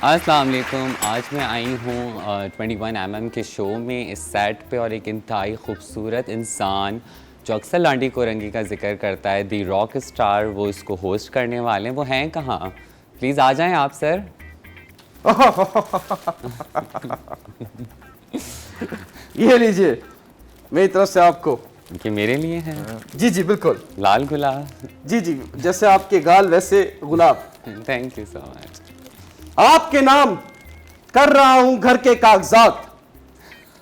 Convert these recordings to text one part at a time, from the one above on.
अस्सलाम वालेकुम। आज मैं आई हूँ 21mm के शो में इस सेट पे, और एक इंतहाई खूबसूरत इंसान जो अक्सर लांडी कोरंगी का जिक्र करता है, दी रॉक स्टार, वो इसको होस्ट करने वाले हैं। वो हैं कहाँ? प्लीज़ आ जाएं आप सर। ये लीजिए मेरी तरफ से आपको। कि मेरे लिए है? जी जी बिल्कुल। लाल गुलाब। जी जी, जैसे आपके गाल वैसे गुलाब। Thank you so much. आपके नाम कर रहा हूं घर के कागजात।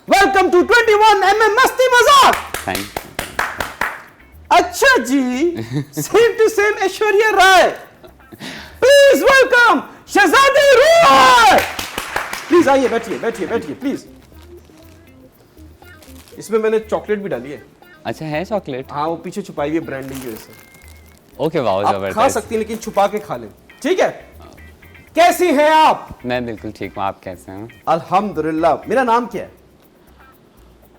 वेलकम टू 21mm मस्ती मजाक। Thank you. अच्छा जी, same to same Aishwarya Rai. Please welcome Shahzadi Rai. Please आइए, बैठिए बैठिए बैठिए प्लीज। इसमें मैंने चॉकलेट भी डाली है। अच्छा है चॉकलेट? हाँ, वो पीछे छुपाई हुई है ब्रांडिंग की वजह से। ओके वाह, आप जबरदस्त। खा सकती हैं लेकिन छुपा के खा लें, ठीक है? कैसी हैं आप? मैं बिल्कुल ठीक हूँ, आप कैसे हैं? अल्हम्दुलिल्लाह। मेरा नाम क्या है?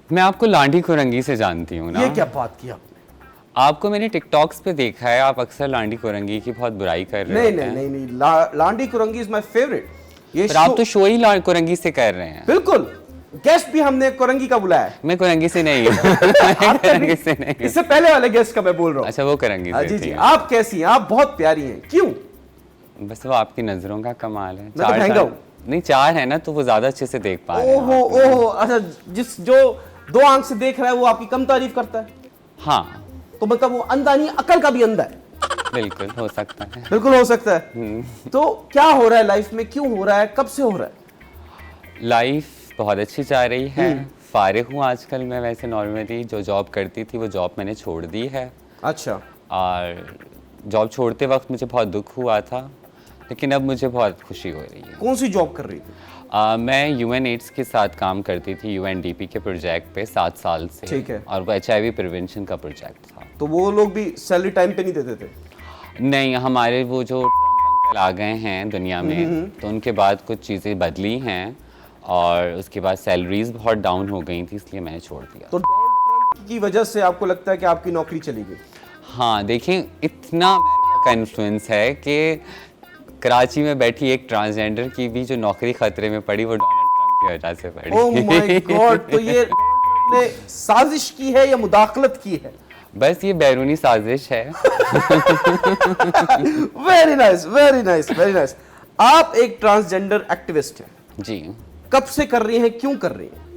मैं आपको लांडी कोरंगी से जानती हूँ ना। ये क्या बात की आपने? आपको मैंने टिकटॉक्स पे देखा है, आप अक्सर लांडी कोरंगी की बहुत बुराई कर रहे नहीं होते नहीं हैं। नहीं नहीं, लांडी कुरंगी इज माय फेवरेट। ये पर आप तो शो ही कोरंगी से कर रहे हैं। बिल्कुल, गेस्ट भी हमने कुरंगी का बुलाया है। मैं कोरंगी से नहीं हूँ। मैं कोरंगी से नहीं हूँ। इससे पहले वाले गेस्ट का मैं बोल रहा हूँ। अच्छा वो कोरंगी से जी जी, थी। आप कैसी हैं? आप बहुत प्यारी हैं। क्यों? बस वो आपकी नजरों का कमाल है। मैं तो महंगा हूँ। नहीं, चार है ना, तो वो ज्यादा अच्छे से देख पा रहे हैं ओहो आप। ओहो, अच्छा, जो दो आंख से देख रहा है वो आपकी कम तारीफ करता है? हाँ तो मतलब वो अंधा नहीं, अकल का भी अंधा है। बिल्कुल हो सकता है। बिल्कुल हो सकता है। तो क्या हो रहा है लाइफ में? क्यों हो रहा है? कब से हो रहा है? लाइफ बहुत अच्छी जा रही है। फारिग हूँ आजकल मैं। वैसे नॉर्मली जो जॉब करती थी वो जॉब मैंने छोड़ दी है। अच्छा। और जॉब छोड़ते वक्त मुझे बहुत दुख हुआ था, लेकिन अब मुझे बहुत खुशी हो रही है। कौन सी जॉब कर रही थी? मैं यूएनएड्स के साथ काम करती थी, यूएनडीपी के प्रोजेक्ट पे 7 साल से। ठीक है। और वो एचआईवी प्रिवेंशन का प्रोजेक्ट था। तो वो लोग भी सैलरी टाइम पे नहीं देते थे? नहीं, हमारे वो जो ट्रम्प अंकल आ गए हैं दुनिया में, तो उनके बाद कुछ चीज़ें बदली हैं और उसके बाद सैलरीज बहुत डाउन हो गई थी, इसलिए मैंने छोड़ दिया। तो डोनाल्ड ट्रंप की वजह से आपको लगता है कि आपकी नौकरी चली गई? हाँ देखिए, इतना अमेरिका का इन्फ्लुएंस है कि कराची में बैठी एक ट्रांसजेंडर की भी जो नौकरी खतरे में पड़ी वो डोनाल्ड ट्रंप की वजह से पड़ी। ओह माय गॉड, तो ये डोनाल्ड ट्रंप ने साजिश की है या मुदाखलत की है? बस ये बैरूनी साजिश है। Very nice very nice very nice. आप एक ट्रांसजेंडर एक्टिविस्ट हैं। जी। कब से कर रही हैं? क्यों कर रही हैं?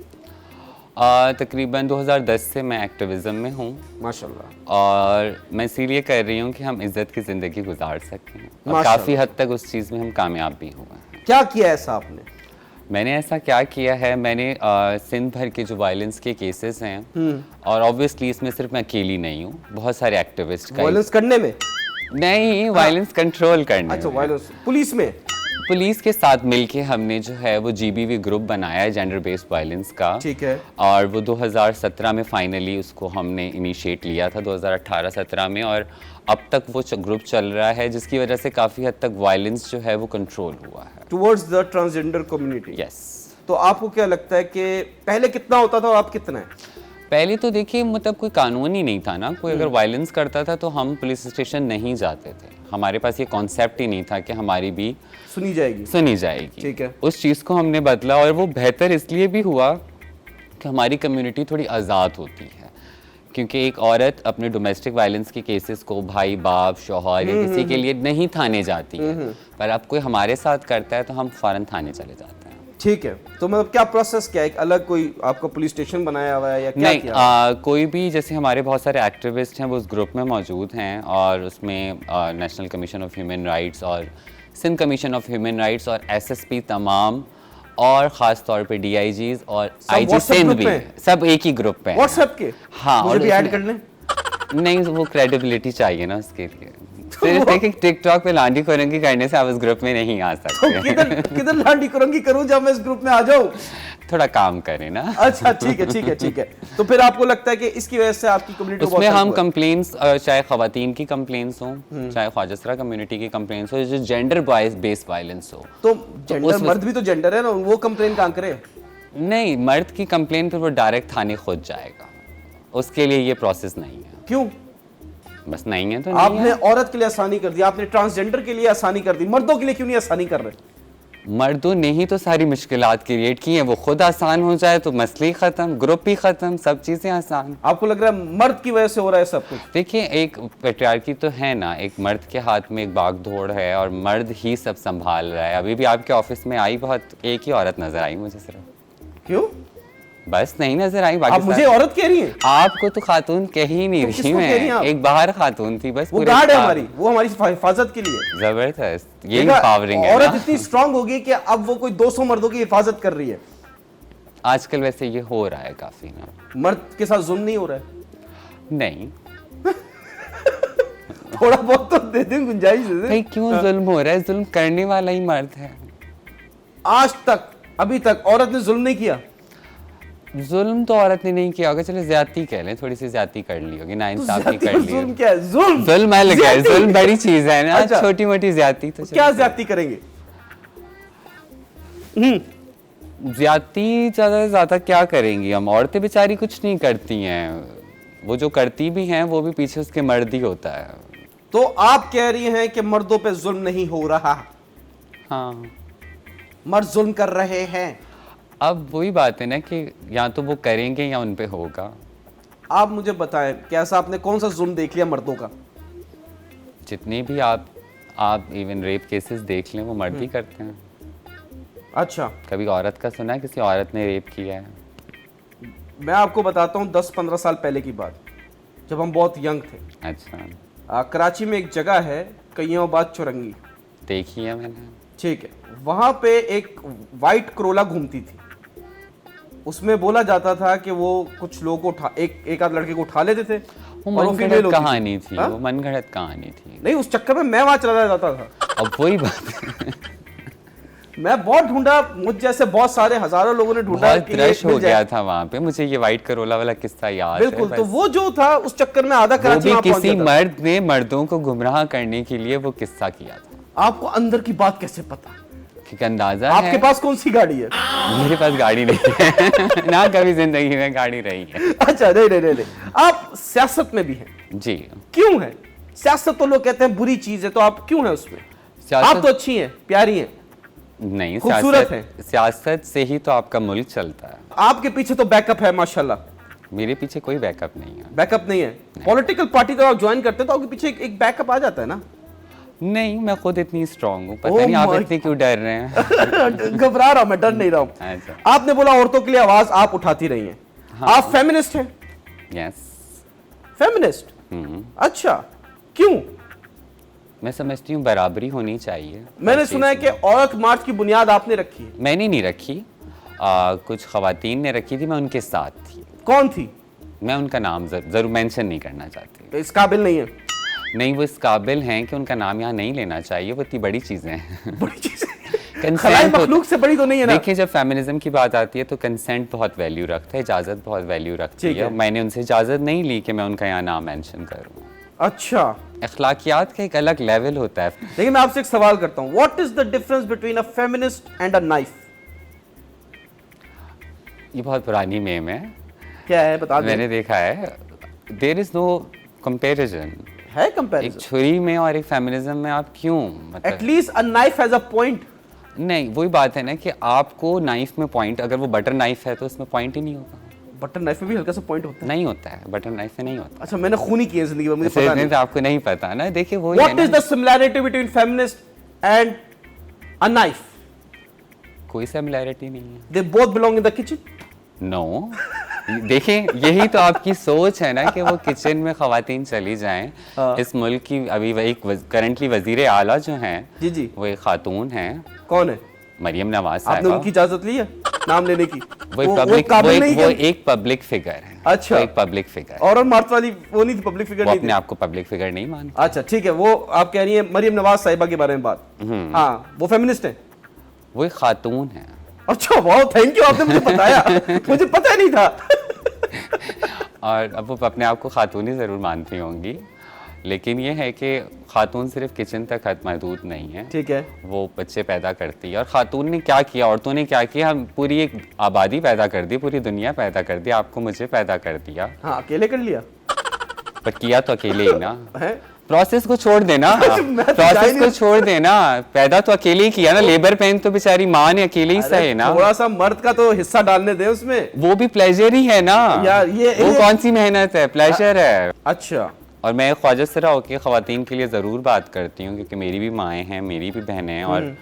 तकरीबन 2010 से मैं एक्टिविज़म में हूँ। माशाल्लाह। और मैं इसीलिए कर रही हूँ कि हम इज़्ज़त की ज़िंदगी गुजार सकें, और माशाल्लाह। काफ़ी हद तक उस चीज़ में हम कामयाब भी हुए हैं। क्या किया ऐसा आपने? मैंने ऐसा क्या किया है, मैंने सिंध भर के जो वायलेंस के केसेस हैं, और ऑब्वियसली इसमें सिर्फ मैं अकेली नहीं हूँ, बहुत सारे एक्टिविस्ट वायलेंस करने में? नहीं, वायलेंस कंट्रोल करने अच्छा, में। वायलेंस पुलिस में? पुलिस के साथ मिलके हमने जो है वो जीबीवी ग्रुप बनाया है, जेंडर बेस्ड वायलेंस का। ठीक है। और वो 2017 में फाइनली उसको हमने इनिशिएट लिया था, 2018-17 में, और अब तक वो ग्रुप चल रहा है, जिसकी वजह से काफ़ी हद तक वायलेंस जो है वो कंट्रोल हुआ है towards the transgender community. Yes. तो आपको क्या लगता है कि पहले कितना होता था और अब कितना है? पहले तो देखिए, मतलब कोई कानून ही नहीं था ना। कोई अगर वायलेंस करता था तो हम पुलिस स्टेशन नहीं जाते थे। हमारे पास ये कॉन्सेप्ट ही नहीं था कि हमारी भी सुनी जाएगी। सुनी जाएगी। ठीक है। उस चीज़ को हमने बदला, और वो बेहतर इसलिए भी हुआ कि हमारी कम्युनिटी थोड़ी आज़ाद होती है, क्योंकि एक औरत अपने डोमेस्टिक वायलेंस के केसेस को भाई बाप शौहर या किसी के लिए नहीं थाने जाती है, पर अब कोई हमारे साथ करता है तो हम फ़ौरन थाने चले जाते हैं। ठीक है। तो मतलब क्या प्रोसेस क्या है? एक अलग कोई आपका पुलिस स्टेशन बनाया हुआ है या क्या नहीं, किया? कोई भी, जैसे हमारे बहुत सारे एक्टिविस्ट हैं वो उस ग्रुप में मौजूद हैं, और उसमें national commission of human rights और Sindh commission of human rights और एसएसपी तमाम, और ख़ास तौर पे डीआईजीज और आईजी WhatsApp सिंध ग्रुप भी, में? सब एक ही ग्रुप पे हैं। व्हाट्सएप के? हाँ, मुझे और भी ऐड उसमें- कर लें? नहीं, वो क्रेडिबिलिटी चाहिए ना उसके लिए। सिर्फ देखिए टिकटॉक पे लांडी कोरंगी करने से आप उस ग्रुप में नहीं आ तो सकते। किधर किधर लांडी कुरंगी करूं जब मैं इस ग्रुप में आ जाऊं? थोड़ा काम करें ना। अच्छा ठीक है ठीक है ठीक है। तो फिर आपको लगता है कि इसकी वजह से आपकी कम्युनिटी उसमें हम कंप्लेंट्स, चाहे खवातीन की कंप्लेंट्स हों, चाहे ख्वाजसरा कम्युनिटी की कंप्लेंट्स हो, जो जेंडर बेस्ड वायलेंस हो। तो जेंडर, मर्द भी तो जेंडर है ना, वो कंप्लेन कहाँ करे? नहीं, मर्द की कंप्लेंट पर वो डायरेक्ट थाने खुद जाएगा, उसके लिए ये प्रोसेस नहीं है। क्यों? बस नहीं है तो नहीं आपने है। औरत के लिए आसानी कर दी, आपने ट्रांसजेंडर के लिए आसानी कर दी, मर्दों के लिए क्यों नहीं आसानी कर रहे? मर्दों ने ही तो सारी मुश्किलात क्रिएट की हैं, वो खुद आसान हो जाए तो मसले ही ख़त्म, ग्रुप ही ख़त्म, सब चीज़ें आसान। आपको लग रहा है मर्द की वजह से हो रहा है सब कुछ? देखिए, एक पेट्रियार्की तो है ना, एक मर्द के हाथ में एक बागडोर है और मर्द ही सब संभाल रहा है। अभी भी आपके ऑफिस में आई बहुत, एक ही औरत नजर आई मुझे सिर्फ। क्यों? बस नहीं नजर आई, बाकी आप मुझे औरत कह रही हैं? आपको तो खातून कह ही नहीं तो रही किसको कह रही हैं मैं, आप? एक बाहर खातून थी बस। वो पूरे गार्ड है स्टाफ- हमारी, वो हमारी हिफाजत के लिए। जबरदस्त, यही देखा, पावरिंग है औरत ना। इतनी स्ट्रांग होगी कि अब वो कोई 200 मर्दों की हिफाजत कर रही है। आजकल वैसे ये हो रहा है काफी ना। मर्द के साथ जुल्म नहीं हो रहा है? नहीं थोड़ा बहुत तो दे दें, गुंजाइश दे दें। भाई क्यों जुल्म हो रहा है? जुल्म करने वाला ही मर्द है। आज तक, अभी तक औरत ने जुल्म नहीं किया। जुल्म तो औरत ने नहीं किया होगा, चलो ज्यादती कह लें, थोड़ी सी ज्यादती कर ली होगी, ना तो इंसाफी ज्यादती कर और ली जुल्म होगी। क्या है? जुल्म जुल्म अलग है, ज्यादती। जुल्म बड़ी चीज है ना। अच्छा। छोटी मोटी ज्यादती तो क्या ज्यादती करेंगे? ज्यादती ज्यादा से ज्यादा क्या करेंगी हम? औरतें बेचारी कुछ नहीं करती हैं, वो जो करती भी हैं वो भी पीछे उसके मर्द ही होता है। तो आप कह रही हैं कि मर्दों पे जुल्म नहीं हो रहा, हाँ, मर्द जुल्म कर रहे हैं। अब वही बात है ना कि या तो वो करेंगे या उन पे होगा। आप मुझे बताएं, कैसा आपने कौन सा जुल्म देख लिया मर्दों का? जितने भी आप इवन रेप केसेस देख लें, वो मर्द ही करते हैं। अच्छा, कभी औरत का सुना है किसी औरत ने रेप किया है? मैं आपको बताता हूँ 10-15 साल पहले की बात, जब हम बहुत यंग थे। अच्छा, कराची में एक जगह है कईयोबाद चौरंगी, देखी है मैंने। ठीक है, वहां पे एक वाइट करोला घूमती थी। उसमें बोला जाता था कि वो कुछ लोगों को उठा, एक आध लड़के को उठा लेते थे वो और वो female मनगढ़ंत होती थी। कहानी थी, हाँ? वो मनगढ़ंत कहानी थी। नहीं, उस चक्कर में मैं वहां चला जाता था। अब वही बात है। मैं बहुत ढूंढा, मुझ जैसे बहुत सारे हजारों लोगों ने ढूंढा बहुत कि ये रश हो मिल जाए। गया था वहां पे, मुझे ये वाइट करोला वाला किस्सा याद है। बिल्कुल, तो बस। वो जो था उस चक्कर में आधा वो कराची भी वहां पहुंच किसी गया था। मर्द ने मर्दों को गुमराह करने के लिए वो किस्सा किया था। आपको अंदर की बात कैसे पता? क्योंकि अंदाजा आपके है। पास कौन सी गाड़ी है? मेरे पास गाड़ी नहीं है। ना कभी जिंदगी में गाड़ी रही है। अच्छा, नहीं नहीं नहीं नहीं। आप सियासत में भी हैं, जी, क्यों है? सियासत तो लोग कहते हैं बुरी चीज है, तो आप क्यों हैं उसमें? सियासत आप तो अच्छी हैं, प्यारी हैं, नहीं, खूबसूरत सियासत से ही तो आपका मुल्क चलता है। आपके पीछे तो बैकअप है माशाल्लाह। मेरे पीछे कोई बैकअप नहीं है। बैकअप नहीं है? पॉलिटिकल पार्टी तो आप ज्वाइन करते हैं तो आपके पीछे एक बैकअप आ जाता है ना। नहीं, मैं खुद इतनी स्ट्रांग हूँ, Oh पता नहीं आप my इतने क्यों डर रहे हैं। घबरा रहा हूं मैं, डर नहीं रहा हूं। अच्छा, आपने बोला औरतों के लिए आवाज आप उठाती रही हैं। आप फेमिनिस्ट हैं? यस। फेमिनिस्ट? अच्छा, क्यों? मैं समझती हूँ बराबरी होनी चाहिए। मैंने हर सुना है चीज़ कि औरत मार्च की बुनियाद आपने रखी है। में। मैंने नहीं रखी, कुछ खवातीन ने रखी थी, मैं उनके साथ थी। कौन थी? मैं उनका नाम जरूर मेंशन नहीं करना चाहती। इस काबिल नहीं है। नहीं, वो इस काबिल हैं कि उनका नाम यहाँ नहीं लेना चाहिए, वो इतनी बड़ी चीज़ें हैं। बड़ी चीज है। Consent खलाई होता- मखलूक से बड़ी तो नहीं है ना? देखिए, जब फेमिनिज्म की बात आती है तो कंसेंट बहुत वैल्यू रखता है, इजाज़त बहुत वैल्यू रखती ठीक है। है। मैंने उनसे इजाज़त नहीं ली कि मैं उनका यहाँ नाम मेंशन करूँ। अच्छा, अखलाकियात का एक अलग लेवल होता है। देखिए मैं आपसे एक सवाल करता हूं, what is the difference between a feminist and a knife? ये बहुत पुरानी मेम है, क्या है, बता दें। मैंने देखा है। There is no comparison. है एक कंपैरिजन? छुरी में और एक फेमिनिज्म में आप क्यों, मतलब at least a knife has a point. नहीं, वही बात है ना कि आपको नाइफ में पॉइंट, अगर वो बटर नाइफ है तो उसमें पॉइंट ही नहीं होगा। बटर नाइफ में भी हल्का सा पॉइंट होता है। नहीं होता है, बटर नाइफ में नहीं होता। अच्छा, मैंने खूनी किए जिंदगी में, मुझे पता इतने नहीं। तो आपको नहीं पता ना। देखिए वो what is the similarity between feminist and a knife? कोई सिमिलैरिटी नहीं है। They both belong in the kitchen. No देखिए, यही तो आपकी सोच है ना कि वो किचन में खवातीन चली जाएं। हाँ। इस मुल्क की अभी वही करंटली वजीर आला जो हैं, जी जी, वो एक खातून हैं, कौन है? मरियम नवाज आपने साहिबा। उनकी इजाजत ली है नाम लेने की? वो एक पब्लिक फिगर है। अच्छा। वो एक पब्लिक फिगर। और मार्च वाली वो नहीं थी, पब्लिक फिगर वो नहीं अपने थी? आप को पब्लिक फिगर नहीं मानता। अच्छा ठीक है, वो आप कह रही हैं मरियम नवाज साहिबा के बारे में बात। हाँ, वो फेमिनिस्ट है? वो एक खातून है। अच्छा, वाह, थैंक यू, आपने मुझे बताया। मुझे पता नहीं था। और अब वो अपने आप को खातून ही ज़रूर मानती होंगी, लेकिन ये है कि खातून सिर्फ किचन तक हद महदूद नहीं है। ठीक है, वो बच्चे पैदा करती है। और खातून ने क्या किया, औरतों ने क्या किया, हम पूरी एक आबादी पैदा कर दी, पूरी दुनिया पैदा कर दी, आपको मुझे पैदा कर दिया। हाँ, अकेले कर लिया पर किया तो अकेले ही ना। है? प्रोसेस को छोड़ देना, मैं तो प्रोसेस को छोड़ देना, पैदा तो अकेले ही किया ना, लेबर पेन तो बेचारी माँ ने अकेले ही सहे ना। थोड़ा सा मर्द का तो हिस्सा डालने दे उसमें। वो भी प्लेजर ही है ना यार, वो कौन सी मेहनत है, प्लेजर है। अच्छा, और मैं ख्वाजा सरा होकर ख़वातीन के लिए ज़रूर बात करती हूँ, क्योंकि मेरी भी माएँ हैं, मेरी भी बहनें हैं, और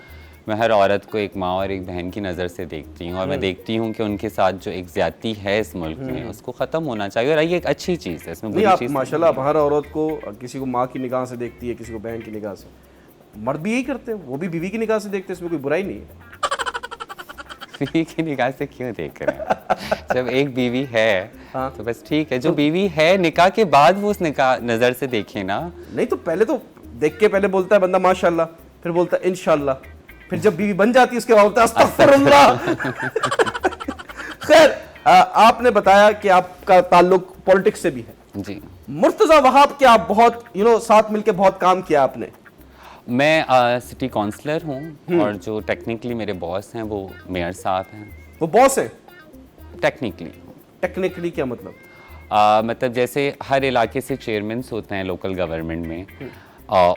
मैं हर औरत को एक माँ और एक बहन की नज़र से देखती हूँ, और मैं देखती हूँ कि उनके साथ जो एक ज़्यादती है इस मुल्क में, उसको ख़त्म होना चाहिए। और ये एक अच्छी चीज़ है, इसमें नहीं बुरी आप चीज़ माशाल्लाह, आप हर औरत को, किसी को माँ की निगाह से देखती है, किसी को बहन की निगाह से, मर्द भी यही करते हैं, वो भी बीवी की निगाह से देखते हैं, इसमें कोई बुराई नहीं है। बीवी की निगाह से क्यों देख रहे हैं? जब एक बीवी है हाँ। तो बस ठीक है, जो बीवी है निकाह के बाद वो उस निकाह नज़र से देखे ना। नहीं तो पहले तो देख के पहले बोलता है बंदा माशाल्लाह, फिर बोलता है इंशाल्लाह, फिर जब बीवी बन जाती है उसके बाद बोलता है अस्तगफिरुल्लाह। खैर, आपने बताया कि आपका ताल्लुक पॉलिटिक्स से भी है। जी, मुर्तजा वहाब के आप बहुत साथ मिलके बहुत काम किया आपने। मैं सिटी काउंसलर हूँ, और जो टेक्निकली मेरे बॉस हैं वो मेयर साहब हैं। वो बॉस है? टेक्निकली टेक्निकली क्या मतलब? मतलब जैसे हर इलाके से चेयरमैन होते हैं लोकल गवर्नमेंट में,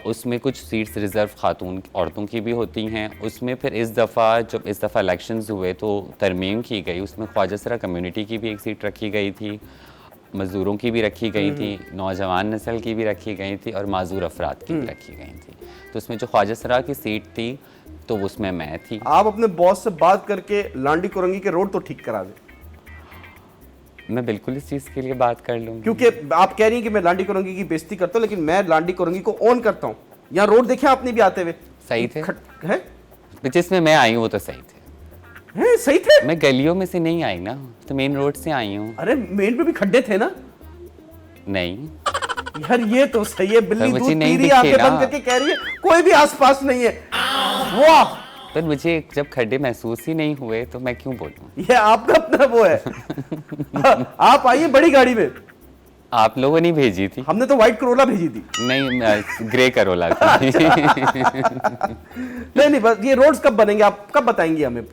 उसमें कुछ सीट्स रिज़र्व खातून औरतों की भी होती हैं। उसमें फिर इस दफ़ा इलेक्शंस हुए तो तरमीम की गई, उसमें ख्वाजा सरा कम्युनिटी की भी एक सीट रखी गई थी, मज़दूरों की भी रखी गई थी, नौजवान नस्ल की भी रखी गई थी, और माजूर अफराद की भी रखी गई थी। तो उसमें जो ख्वाजा सरा की सीट थी तो उसमें मैं थी। आप अपने बॉस से बात करके लांडी कोरंगी के रोड तो ठीक करा दे। मैं बिल्कुल इस चीज़ के लिए बात कर लूँगी, क्योंकि आप कह रही हैं कि मैं लांडी कोरंगी की बेइज्जती करता हूँ, लेकिन मैं लांडी कोरंगी को ऑन करता हूँ। यहाँ रोड देखे आपने भी आते हुए? सही थे है? जिसमें मैं आई हूँ वो तो सही थे। हैं, सही थे? मैं गलियों में से नहीं आई ना, तो मेन रोड से आई हूँ। अरे मेन पे भी खड्डे थे ना? नहीं यार ये तो सही है, बिल्ली मुझे दूध पी नहीं रही है, दिखे आंखें ना। बंद करके कह रही है कोई भी आसपास नहीं है। वाह, पर मुझे जब खड्डे महसूस ही नहीं हुए तो मैं क्यों बोलूं? ये आपका अपना वो है। आप आइए बड़ी गाड़ी में। आप लोगों ने भेजी थी? हमने तो व्हाइट करोला भेजी थी। नहीं, ग्रे करोला थी। नहीं, बस ये रोड्स कब बनेंगे, आप कब बताएंगे हमें?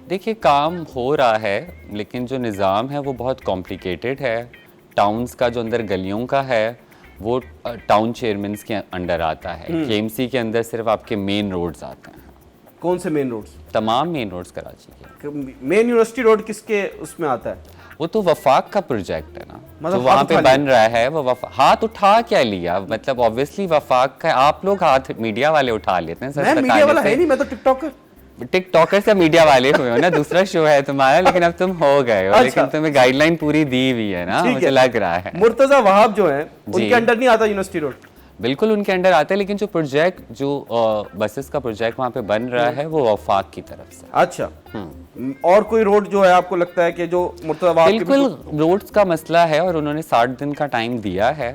देखिए, काम हो रहा है, लेकिन जो निज़ाम है वो बहुत कॉम्प्लिकेटेड है। टाउन्स का जो अंदर गलियों का है वो टाउन चेयरमैन्स के अंडर आता है। केएमसी के अंदर सिर्फ आपके मेन रोड्स आते हैं। कौन से मेन रोड्स? तमाम मेन रोड्स कराची के। मेन यूनिवर्सिटी रोड किसके उसमें आता है? वो तो वफाक का प्रोजेक्ट है ना, मतलब जो वहाँ हाथ पे उठा बन रहा है। वो हाथ उठा क्या लिया, मतलब ऑब्वियसली वफाक का। आप लोग हाथ मीडिया वाले उठा लेते हैं, मैं मीडिया वाला है नहीं, मैं तो टिकटॉकर। टिकटॉकर से मीडिया वाले हुए हो ना, दूसरा शो है तुम्हारा, लेकिन अब तुम हो गए हो। अच्छा। लेकिन तुम्हें गाइडलाइन पूरी दी हुई है ना, मुझे लग रहा है। मुर्तजा वहाब जो है उनके अंडर नहीं आता यूनिवर्सिटी रोड? बिल्कुल उनके अंडर आता है, लेकिन जो प्रोजेक्ट, जो बसेस का प्रोजेक्ट वहाँ पे बन रहा है वो वफाक की तरफ से। अच्छा, और कोई रोड जो है आपको लगता है कि जो मुर्तजा वहाब के बिल्कुल रोड्स का मसला है, और उन्होंने 60 दिन का टाइम दिया है।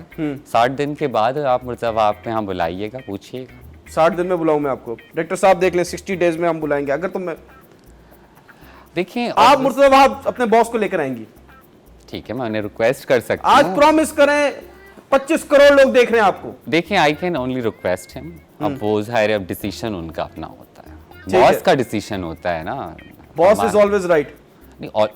60 दिन के बाद आप मुर्तजा वहाब पे यहाँ बुलाइएगा, पूछिएगा। 60 दिन में बुलाऊं मैं आपको? डायरेक्टर साहब देख लें, 60 डेज में हम बुलाएंगे। अगर तो मैं देखिए, आप मुर्तजा वहाब अपने बॉस को लेकर आएंगी? ठीक है, मैं उन्हें रिक्वेस्ट कर सकती आज हूँ। प्रॉमिस करें, 25 करोड़ लोग देख रहे हैं आपको। देखिए, I can only request him. अब वो ज़ाहिर है, अब डिसीजन उनका अपना होता है, है। बॉस का डिसीजन होता है ना। Boss is always right.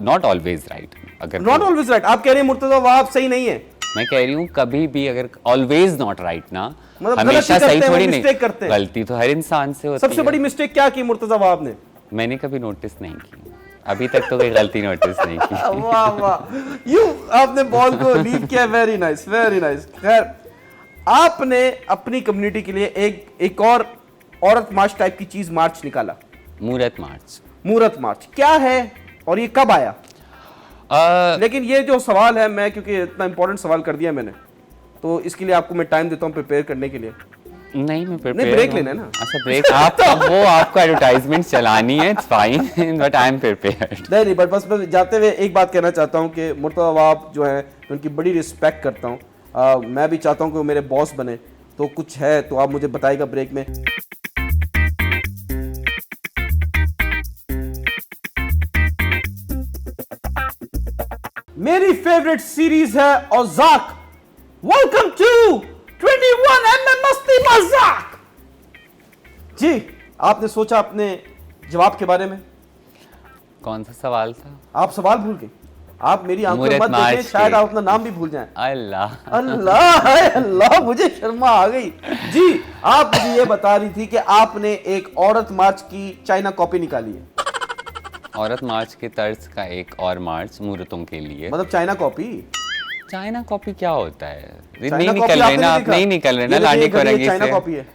Not always right. अगर नॉट ऑलवेज राइट आप कह रहे हैं मुर्तजा वहाब सही नहीं है? मैं कह रही हूँ कभी भी अगर ऑलवेज नॉट राइट ना, मतलब हमेशा सही थोड़ी नहीं, मिस्टेक करते हैं। गलती तो हर इंसान से होती है। सबसे बड़ी मिस्टेक क्या की मुर्तजा वहाब ने? मैंने कभी नोटिस नहीं की, अभी तक तो कोई गलती नोटिस नहीं की। वाह वाह, यू आपने बॉल को लीव किया। Very nice, very nice. खैर, आपने अपनी कम्युनिटी के लिए एक और औरत मार्च टाइप की चीज मार्च निकाला, मूरत मार्च। मूरत मार्च क्या है और ये कब आया? लेकिन ये जो सवाल है, मैं क्योंकि इतना इंपॉर्टेंट सवाल कर दिया मैंने, तो इसके लिए आपको मैं टाइम देता हूँ प्रिपेयर करने के लिए। नहीं, मैं नहीं, ब्रेक लेना है ना। अच्छा, ब्रेक आप वो आपको एडवर्टाइजमेंट चलानी है, it's fine, but I am prepared. नहीं, बट बस मैं जाते हुए एक बात कहना चाहता हूँ कि मुर्तजा वहाब जो है उनकी बड़ी रिस्पेक्ट करता हूँ। मैं भी चाहता हूँ कि वो मेरे बॉस बने, तो कुछ है तो आप मुझे बताइएगा ब्रेक में। मेरी फेवरेट सीरीज है औजाक। वेलकम टू 21mm मस्ती मजाक। जी, आपने सोचा अपने जवाब के बारे में? कौन सा सवाल था? आप सवाल भूल गए? आप मेरी आंखों में मूरत मत मार्च देखें, शायद के। आप अपना नाम भी भूल जाएं। अल्लाह। अल्लाह है अल्लाह, मुझे शर्मा आ गई जी। आप मुझे ये बता रही थी कि आपने एक औरत मार्च की चाइना कॉपी निकाली है। औरत मार्च के तर्ज का एक और मार्च मूर्तों के लिए। मतलब चाइना कॉपी? चाइना कॉपी क्या होता है? चाइना नहीं कॉपी निकल रहे आपने ना, नहीं आप देखा? नहीं निकल रहे ना ये देखिए, लाने को ये रंगी चाइना से। कॉपी है।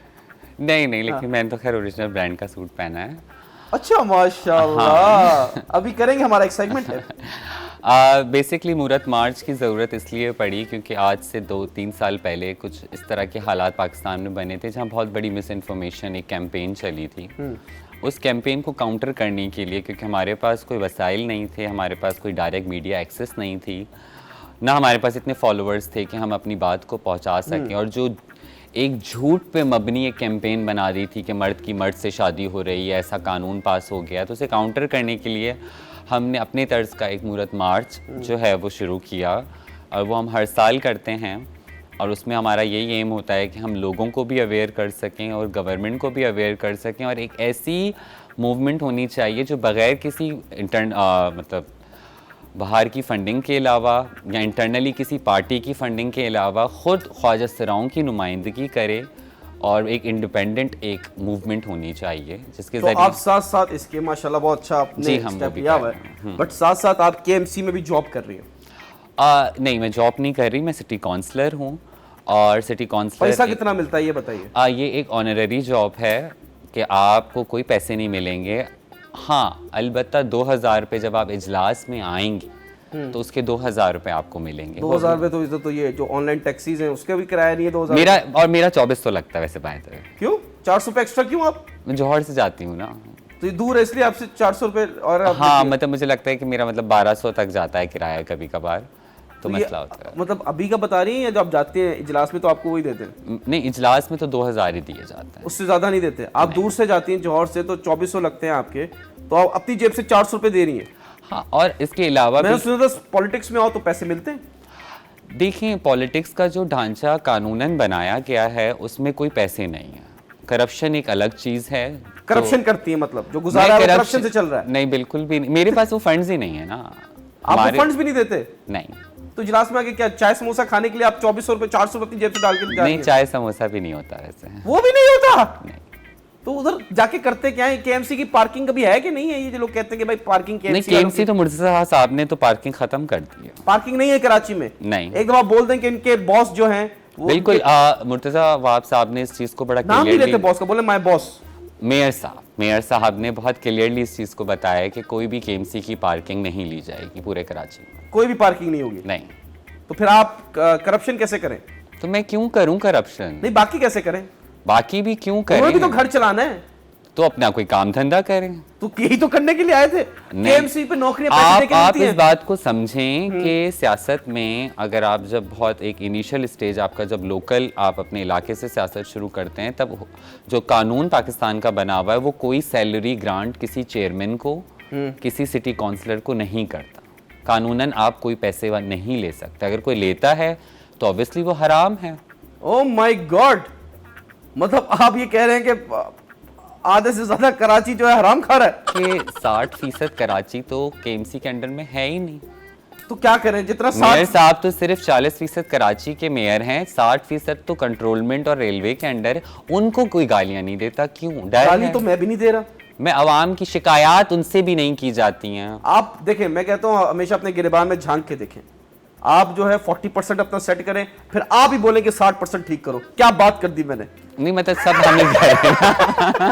नहीं नहीं, लेकिन मैंने तो खैर ओरिजिनल ब्रांड का सूट पहना है। अच्छा माशाल्लाह। अभी करेंगे, हमारा एक्साइटमेंट है। बेसिकली मूरत मार्च की ज़रूरत इसलिए पड़ी क्योंकि आज से 2-3 साल पहले कुछ इस तरह के हालात पाकिस्तान में बने थे जहाँ बहुत बड़ी मिस इन्फॉर्मेशन, एक कैंपेन चली थी। उस कैंपेन को काउंटर करने के लिए, क्योंकि हमारे पास कोई वसाइल नहीं थे, हमारे पास कोई डायरेक्ट मीडिया एक्सेस नहीं थी, ना हमारे पास इतने फॉलोअर्स थे कि हम अपनी बात को पहुंचा सकें, और जो एक झूठ पे मबनी एक कैंपेन बना दी थी कि मर्द की मर्द से शादी हो रही है, ऐसा कानून पास हो गया, तो उसे काउंटर करने के लिए हमने अपने तर्ज का एक मूरत मार्च जो है वो शुरू किया, और वो हम हर साल करते हैं। और उसमें हमारा यही एम होता है कि हम लोगों को भी अवेयर कर सकें और गवर्नमेंट को भी अवेयर कर सकें, और एक ऐसी मूवमेंट होनी चाहिए जो बग़ैर किसी मतलब बाहर की फ़ंडिंग के अलावा या इंटरनली किसी पार्टी की फ़ंडिंग के अलावा ख़ुद ख्वाजा सराओं की नुमाइंदगी करे, और एक इंडिपेंडेंट एक मूवमेंट होनी चाहिए जिसके तो ज़रिए आप साथ साथ इसके माशाल्लाह बहुत अच्छा आपने जी, हम वो स्टेप भी लिया कर हुआ रहे है, बट साथ साथ आप केएमसी में भी जॉब कर रही हो। नहीं, मैं जॉब नहीं कर रही, मैं सिटी काउंसलर हूँ, और सिटी काउंसलर पैसा कितना मिलता है ये बताइए? ये एक ऑनररी जॉब है कि आपको कोई पैसे नहीं मिलेंगे। हाँ, अलबत्ता 2000 रुपये जब आप इजलास में आएंगे तो उसके 2000 रुपये आपको मिलेंगे। 2000 रुपये तो तो ये जो ऑनलाइन टैक्सीज हैं उसका भी किराया नहीं है 2000? मेरा 2400 लगता है वैसे बात है। क्यों 400 रुपये एक्स्ट्रा क्यों? आप मैं जौहर से जाती हूँ ना, तो ये दूर है इसलिए आपसे 400 रुपये और आप हाँ, मतलब मुझे लगता है कि मेरा मतलब 1200 तक जाता है किराया कभी कभार, तो ये मसला होता है। मतलब अभी का बता रही हैं या जब आप जाते हैं इजलास में तो आपको वही देते हैं? नहीं, इजलास में तो 2000 ही दिए जाते हैं, उससे ज्यादा नहीं देते। आप दूर से जाती हैं जौहर से तो 2400 लगते हैं आपके, तो आप अपनी जेब से 400 रुपये दे रही हैं। हाँ, और इसके अलावा मैंने भी सुना था पॉलिटिक्स में आओ तो पैसे मिलते हैं। देखिए, पॉलिटिक्स का जो ढांचा कानूनन बनाया गया है उसमें कोई पैसे नहीं है। करप्शन एक अलग चीज़ है। करप्शन करती है मतलब जो गुजारा है करप्शन से चल रहा है? नहीं, बिल्कुल भी नहीं, मेरे पास वो फंड्स ही नहीं है ना। आपको फंड्स भी नहीं देते? नहीं। तो इजलास में आके क्या चाय समोसा खाने के लिए आप 2400 रुपये 400 रुपये अपनी जेब से डाल के जा रही नहीं, हैं? चाय समोसा भी नहीं होता वैसे। वो भी नहीं होता? नहीं। तो उधर जाके करते क्या है? केएमसी की पार्किंग कभी है कि नहीं है? ये जो लोग कहते हैं कि भाई पार्किंग नहीं, केएमसी तो मुर्तज़ा साहब ने तो पार्किंग खत्म कर दी है। पार्किंग नहीं है कराची में? नहीं। एक दफा बोल दें कि इनके बॉस जो हैं बिल्कुल, मुर्तज़ा वाब साहब ने इस चीज़ को बड़ा नाम नहीं लेते क्लियरली, बॉस का, बोले माय बॉस। मेयर साहब ने बहुत क्लियरली इस चीज़ को बताया कि कोई भी केएमसी की पार्किंग नहीं ली जाएगी पूरे कराची में। कोई भी पार्किंग नहीं होगी? नहीं। तो फिर आप करप्शन कैसे करें? तो मैं क्यों करूं करप्शन? नहीं, बाकी कैसे करें? बाकी भी क्यों उन्होंने करें? भी तो घर चलाना है, तो अपना कोई काम धंधा करें। तो यही तो करने के लिए आए थे। केएमसी पे नौकरियां पैसे देके आप मिलती इस हैं। बात को समझें कि सियासत में अगर आप जब बहुत एक इनिशियल स्टेज आपका जब लोकल आप अपने इलाके से सियासत शुरू करते हैं, तब जो कानून पाकिस्तान का बना हुआ है वो कोई सैलरी ग्रांट किसी चेयरमैन को, किसी सिटी काउंसलर को नहीं करता। कानूनन आप कोई पैसे नहीं ले सकते। अगर कोई लेता है तो ऑब्वियसली वो हराम है। ओह माय गॉड, मतलब आप ये कह रहे हैं कि आधे से ज्यादा कराची जो है हराम खा रहा है? कि 60% कराची तो केएमसी के अंडर में है ही नहीं। तो क्या करें? जितना मेयर साहब तो सिर्फ 40% कराची के मेयर हैं, 60% तो कंट्रोलमेंट और रेलवे के अंडर है। उनको कोई गालियां नहीं देता, क्यों? डर गाली है। तो मैं भी नहीं दे रहा। मैं अवाम की शिकायत उनसे भी नहीं की जाती हैं। आप देखें, मैं कहता हूं हमेशा अपने गिरबान में झांक के देखें। आप जो है 40% अपना सेट करें, फिर आप ही बोलें कि 60% ठीक करो। क्या बात कर दी मैंने? नहीं, मतलब सब हम ही कर रहे हैं।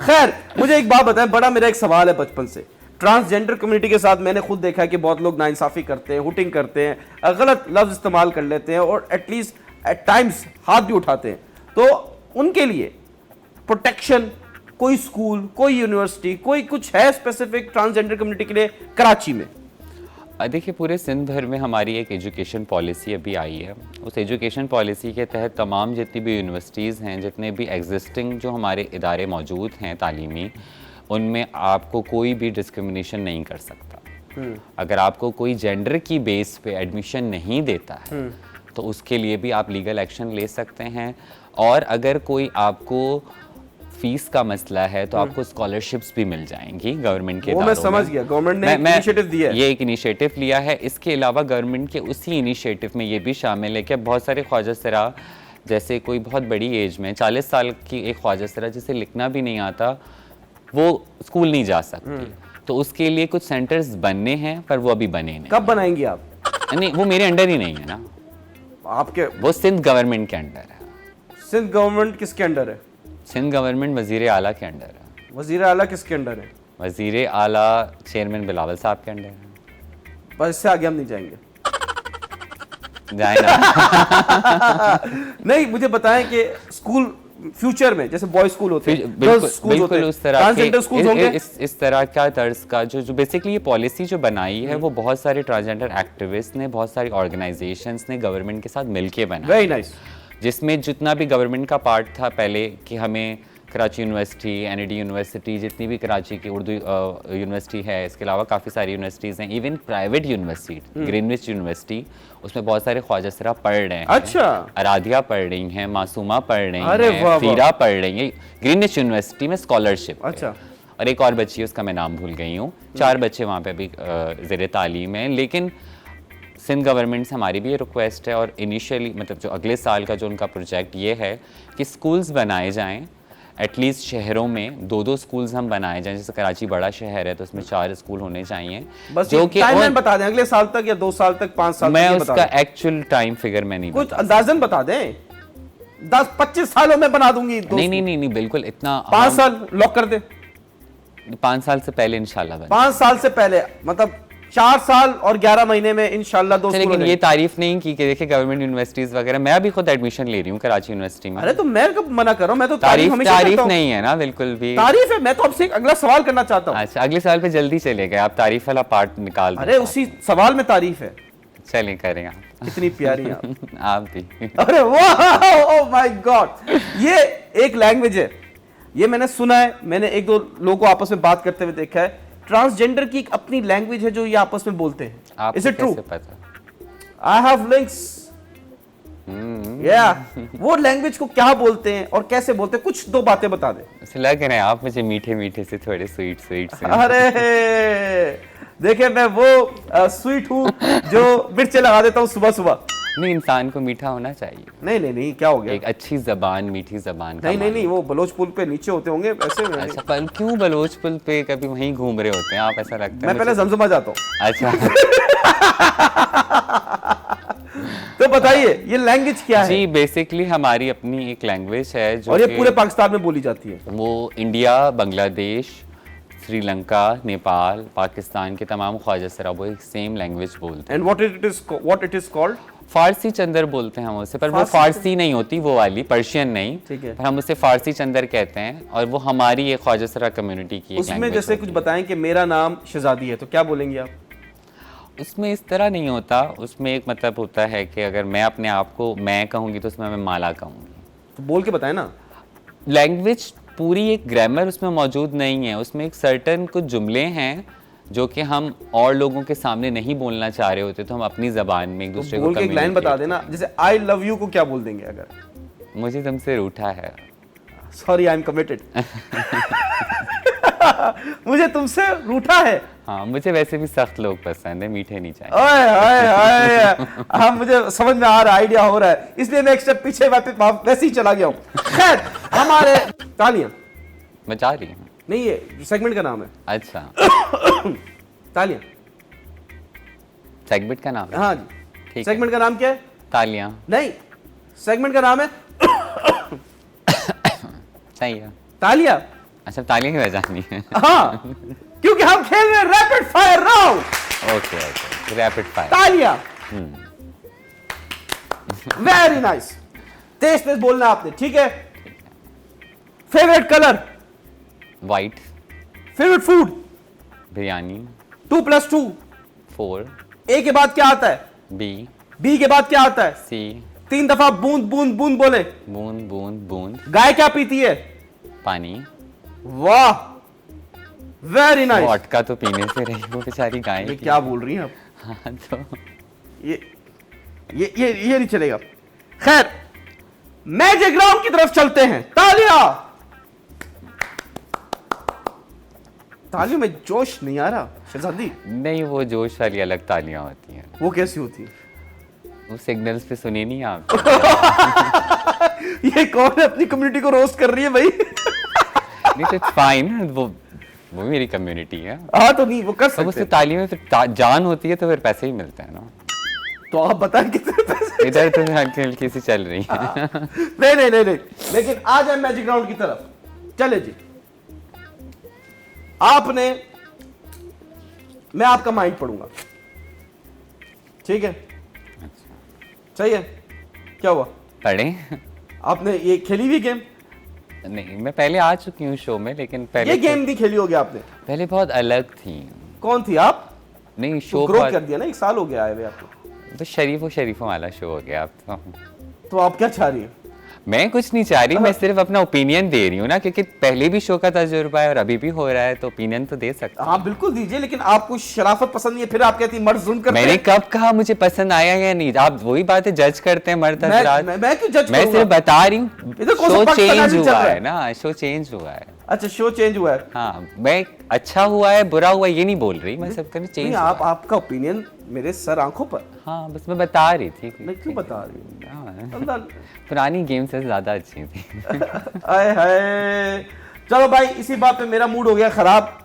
खैर, मुझे एक बात बताएं, बड़ा मेरा एक सवाल है बचपन से। ट्रांसजेंडर कम्युनिटी के साथ मैंने खुद देखा है कि बहुत लोग नाइंसाफी करते हैं, हुटिंग करते हैं, गलत लफ्ज इस्तेमाल कर लेते हैं और एटलीस्ट एट टाइम्स हाथ भी उठाते हैं। तो उनके लिए प्रोटेक्शन कोई स्कूल, कोई यूनिवर्सिटी, कोई कुछ है स्पेसिफिक ट्रांसजेंडर कम्युनिटी के लिए कराची में? देखिए, पूरे सिंध भर में हमारी एक एजुकेशन पॉलिसी अभी आई है। उस एजुकेशन पॉलिसी के तहत तमाम जितनी भी यूनिवर्सिटीज़ हैं, जितने भी एग्जिस्टिंग जो हमारे इदारे मौजूद हैं तालीमी, उनमें आपको कोई भी डिस्क्रिमिनेशन नहीं कर सकता। अगर आपको कोई जेंडर की बेस पे एडमिशन नहीं देता है तो उसके लिए भी आप लीगल एक्शन ले सकते हैं। और अगर कोई आपको फीस का मसला है तो आपको स्कॉलरशिप्स भी मिल जाएंगी गवर्नमेंट के वो मैं इदारों समझ में। गया, गवर्नमेंट ने इनिशिएटिव दिया है। ये एक इनिशिएटिव लिया है। इसके अलावा गवर्नमेंट के उसी इनिशिएटिव में ये भी शामिल है कि बहुत सारे ख्वाजा सरा, जैसे कोई बहुत बड़ी एज में 40 साल की एक ख्वाजा सरा जिसे लिखना भी नहीं आता, वो स्कूल नहीं जा सकती, तो उसके लिए कुछ सेंटर्स बनने हैं, पर वो अभी बने नहीं। कब बनाएंगे आप? नहीं, वो मेरे अंडर ही नहीं है ना, आपके वो सिंध गवर्नमेंट के अंडर है। सिंध गवर्नमेंट किसके अंडर है? सिंध गवर्नमेंट वजीर आला के अंडर है। वजीर आला किसके अंडर है? वजीर आला चेयरमैन बिलावल साहब के अंडर है। बस इससे आगे हम नहीं जाएंगे। जाए ना। नहीं, मुझे बताएं कि स्कूल फ्यूचर में जैसे बॉय स्कूल होते हैं, गर्ल्स स्कूल होते बिल्कुल हैं, उस तरह ट्रांसजेंडर स्कूल होंगे। इस तरह का तर्ज का जो बेसिकली ये पॉलिसी जो बनाई है वो बहुत सारे ट्रांसजेंडर एक्टिविस्ट ने, बहुत सारी ऑर्गेनाइजेशंस ने गवर्नमेंट के साथ मिलके बनाई, वेरी नाइस। जिसमें जितना भी गवर्नमेंट का पार्ट था पहले कि हमें कराची यूनिवर्सिटी, एनईडी यूनिवर्सिटी, जितनी भी कराची की उर्दू यूनिवर्सिटी है, इसके अलावा काफ़ी सारी यूनिवर्सिटीज़ हैं, even private university Greenwich university, उसमें बहुत सारे ख्वाजा सरा पढ़ रहे हैं। अच्छा। अराधिया पढ़ रही हैं, मासूमा पढ़ रही अरे वाह हैं, वाह। फीरा पढ़ रही हैं ग्रीनविच यूनिवर्सिटी में स्कॉलरशिप। अच्छा। और एक और बच्ची है, उसका मैं नाम भूल गई हूँ। 4 बच्चे वहाँ पे अभी ज़ेर तालीम हैं। लेकिन सिंध गवर्नमेंट से हमारी भी ये रिक्वेस्ट है, और इनिशियली मतलब जो अगले साल का जो उनका प्रोजेक्ट ये है कि स्कूल्स बनाए जाएं, एटलीस्ट शहरों में 2-2 स्कूल्स हम बनाए जाएं। जैसे कराची बड़ा शहर है तो उसमें 4 स्कूल होने चाहिए। बस जो कि टाइमलाइन बता दें, अगले साल तक या 2 साल तक, 5 साल मैं तक, ये उसका बता दें। एक्चुअल टाइम फिगर मैं नहीं कुछ अंदाजन बता दें। 10-25 सालों में बना दूंगी। नहीं, बिल्कुल इतना 5 साल लॉक कर दे। 5 साल से पहले इंशाल्लाह बने। 5 साल से पहले मतलब 4 साल और 11 महीने में इंशाल्लाह 2 स्कूल हो लेकिन ये जाएंगे। तारीफ नहीं की कि देखिए गवर्नमेंट यूनिवर्सिटीज वगैरह, मैं अभी खुद एडमिशन ले रही हूँ कराची यूनिवर्सिटी में। अरे तो मैं कब मना कर रहा हूँ, मैं तो तारीफ हमेशा तारीफ करता हूँ। नहीं है ना, बिल्कुल भी तारीफ है। मैं तो आपसे एक अगला सवाल करना चाहता हूँ। अच्छा, अगले साल पे जल्दी चले गए आप, तारीफ वाला पार्ट निकाल दो। अरे उसी सवाल में तारीफ है। चलें करें आप। कितनी प्यारी आप। आप भी। अरे वाह, ओह माय गॉड। ये एक लैंग्वेज है, ये मैंने सुना है, मैंने 1-2 लोगों को आपस में बात करते हुए देखा है। ट्रांसजेंडर की एक अपनी लैंग्वेज है जो ये आपस में बोलते हैं। आपको इज इट ट्रू? कैसे पता? I have links. या वो लैंग्वेज को क्या बोलते हैं और कैसे बोलते हैं, कुछ 2 बातें बता दे। ऐसे लग रहे हैं आप मुझे मीठे मीठे से, थोड़े स्वीट स्वीट से। अरे देखिए, मैं वो स्वीट हूँ जो मिर्चे लगा देता हूँ सुबह सुबह। नहीं, इंसान को मीठा होना चाहिए। नहीं, क्या हो गया? एक अच्छी जबान, मीठी जबान का नहीं, वो बलोच पुल पे नीचे होते होंगे ऐसे। अच्छा, पर क्यों बलोच पुल पे कभी वहीं घूम रहे होते हैं आप, ऐसा लगता है मैं पहले जमजमा जाता हूँ। अच्छा। तो बताइए ये लैंग्वेज क्या है? जी, बेसिकली हमारी अपनी एक लैंग्वेज है जो और ये कि पूरे पाकिस्तान में बोली जाती है। वो इंडिया, बांग्लादेश, श्रीलंका, नेपाल, पाकिस्तान के तमाम ख्वाजा सरा वो एक सेम लैंग्वेज बोलते हैं। And what it is called? Farsi चंदर बोलते हैं हम उसे, पर वो फारसी नहीं होती, वो वाली पर्शियन नहीं, ठीक है। पर हम उसे फारसी चंदर कहते हैं, और वो हमारी ये ख्वाजा सरा कम्युनिटी की एक उसमें language जैसे होती कुछ है। बताएं कि मेरा नाम शहजादी है, तो क्या बोलेंगे आप? उसमें इस तरह नहीं होता, उसमें एक मतलब होता है कि अगर मैं अपने आप को मैं कहूँगी तो उसमें मैं माला कहूँगी। तो बोल के बताएं ना। लैंग्वेज पूरी एक ग्रामर उसमें मौजूद नहीं है, उसमें एक सर्टन कुछ जुमले हैं जो कि हम और लोगों के सामने नहीं बोलना चाह रहे होते, तो हम अपनी जबान में एक दूसरे को बोल के एक लाइन बता देना, जैसे आई लव यू को क्या बोल देंगे? अगर मुझे तुमसे रूठा है। Sorry, I am committed. मुझे तुमसे रूठा है। हाँ, मुझे वैसे भी सख्त लोग पसंद है, मीठे नहीं चाहिए। ओए ओए ओए, हाँ मुझे समझ में आ रहा है, आइडिया हो रहा है, इसलिए मैं एक स्टेप पीछे वैसे ही चला गया हूँ। खैर, हमारे तालियां मैं जा रही हूँ। नहीं, ये सेगमेंट का नाम है। अच्छा, तालियां। सेगमेंट का नाम है? हाँ जी। ठीक सेगमेंट का नाम क्या है? तालियां। नहीं, सेगमेंट का नाम है सही है। तालियां। अच्छा, तालियां ही बजानी है। हाँ, क्योंकि हम खेल रहे हैं rapid fire round. Okay okay, rapid fire. तालियां। Very nice. तेज तेज बोलना आपने, ठीक है? Favourite colour? White. Favourite food? Biryani. 2 + 2? 4। A के बाद क्या आता है? बी। बी के बाद क्या आता है? सी। 3 दफा बूंद बूंद बूंद बोले। बूंद बूंद बूंद। गाय क्या पीती है? पानी। वाह, वेरी नाइस। वोडका तो पीने से रही वो बेचारी गाय ये की। क्या बोल रही हैं आप? हाँ, तो ये नहीं चलेगा। खैर, मैजिक राउंड की तरफ चलते हैं। तालियां। तालियों में जोश नहीं आ रहा शहजादी? नहीं, वो जोश वाली अलग तालियां होती हैं, वो कैसी होती है? वो सिग्नल्स पे सुनी नहीं आप? ये कौन है अपनी कम्युनिटी को रोस्ट कर रही है भाई? नहीं तो इट्स फाइन, वो मेरी कम्युनिटी है। हाँ तो नहीं, वो कर अब सकते उससे हैं। ताली में फिर जान होती है तो फिर पैसे ही मिलते हैं ना। तो आप बताएं कितने पैसे? इधर तो हल्की हल्की सी चल रही है। नहीं नहीं नहीं नहीं, लेकिन आ जाए मैजिक राउंड की तरफ। चले जी, मैं आपका माइंड पढ़ूंगा, ठीक है? सही है? क्या हुआ? पढ़े? आपने ये खेली हुई गेम? नहीं, मैं पहले आ चुकी हूँ शो में, लेकिन पहले ये गेम नहीं खेली होगी आपने? पहले बहुत अलग थी। कौन थी आप? नहीं, शो ग्रो बहुत कर दिया ना, 1 साल हो गया आए हुए आपको। तो शरीफों वाला शो हो गया अब तो आप क्या चाह रही हैं? मैं कुछ नहीं चाह रही, मैं सिर्फ अपना ओपिनियन दे रही हूँ ना, क्योंकि पहले भी शो का तजुर्बा है और अभी भी हो रहा है, तो ओपिनियन तो दे सकता हूँ। हाँ बिल्कुल दीजिए, लेकिन आपको शराफत पसंद नहीं है, फिर आप कहती हैं मर्द जुल्म करते मैंने हैं। कब कहा मुझे पसंद आया या नहीं? आप वही बातें जज करते हैं मर्द हजरात। मैं क्यों जज मैं करूंगा? सिर्फ बता रही हूँ, इधर कौन सा शो पाकिस्तानी चेंज चल हुआ रहा है? है ना, शो चेंज हुआ है। अच्छा, शो चेंज हुआ है। हाँ, मैं अच्छा हुआ है बुरा हुआ ये नहीं बोल रही, मैं सब कहने चेंज नहीं, आप आपका ओपिनियन मेरे सर आंखों पर। हाँ, बस मैं बता रही थी मैं क्यों बता रही हूँ? हाँ, अल्लाह। पुरानी गेम से ज्यादा अच्छी थी। आए हाय, चलो भाई, इसी बात पे मेरा मूड हो गया खराब।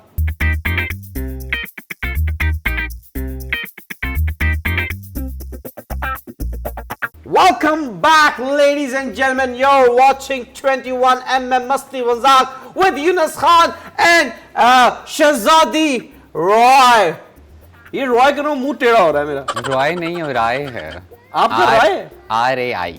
Welcome back, ladies and gentlemen. You're watching 21mm Masti Mazak with Yunus Khan and Shahzadi Roy. ये रॉय का नाम मुंह टेढ़ा हो रहा है मेरा। रॉय नहीं हो, राय है। आपका राय है? RAI।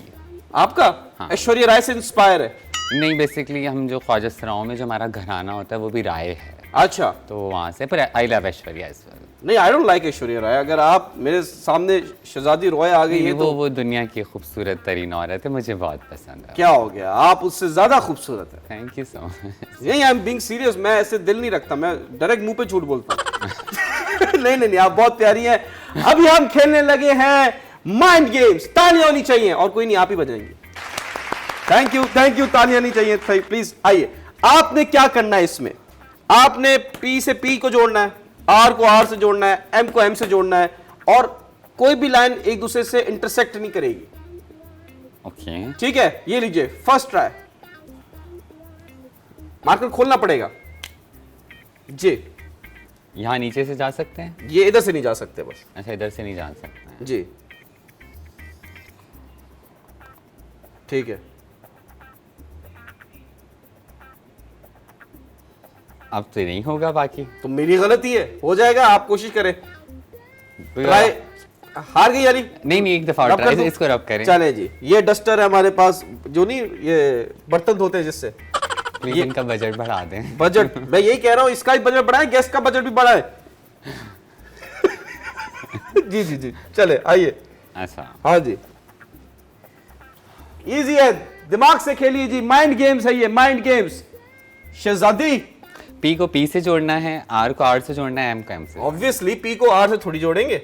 आपका? हाँ। ऐश्वर्या राय से इंस्पायर है? नहीं, बेसिकली हम जो ख्वाजा सराओं में जो हमारा घराना होता है वो भी राय है, अच्छा। तो वहाँ से, पर I love Aishwarya as well. नहीं, I don't like Aishwarya Rai. अगर आप मेरे सामने शहजादी रॉय आ गई है तो वो दुनिया की खूबसूरत तरीन औरत है, मुझे बहुत पसंद है। क्या हो गया? आप उससे ज्यादा खूबसूरत है। Thank you so much. नहीं, आई एम बीइंग सीरियस। मैं ऐसे दिल नहीं रखता, मैं डायरेक्ट मुंह पे झूठ बोलता हूँ। नहीं नहीं नहीं, आप बहुत प्यारी हैं। अभी हम खेलने लगे हैं माइंड गेम्स। तालियां होनी चाहिए, और कोई नहीं, आप ही बजाएंगे। थैंक यू, तालियां नहीं चाहिए, प्लीज आइए। आपने क्या करना है इसमें? आपने पी से पी को जोड़ना है, आर को आर से जोड़ना है, एम को एम से जोड़ना है, और कोई भी लाइन एक दूसरे से इंटरसेक्ट नहीं करेगी। ओके, ठीक है? ये लीजिए, फर्स्ट ट्राई। मार्कर खोलना पड़ेगा जी। यहाँ नीचे से जा सकते हैं? ये इधर से नहीं जा सकते बस। अच्छा, इधर से नहीं जा सकते हैं। जी ठीक है। अब तो नहीं होगा बाकी। तो मेरी गलती है, हो जाएगा, आप कोशिश करें। ट्राई। हार गई यानी? नहीं, एक दफा रब कर दूं? इसको रब करें। चले जी। ये डस्टर है हमारे पास, जो नहीं ये बर्तन धोते हैं जिससे। प्लीज इनका बजट बढ़ा दें। बजट, मैं यही कह रहा हूँ, इसका भी बजट बढ़ाए, गैस का बजट भी बढ़ाए। जी जी जी, चले आइए। अच्छा, हाँ जी, इजी है, दिमाग से खेलिए जी। माइंड गेम्स है ये, माइंड गेम्स। शहजादी, पी को पी से जोड़ना है, आर को आर से जोड़ना है, एम को एम से। ऑब्वियसली पी को आर से थोड़ी जोड़ेंगे।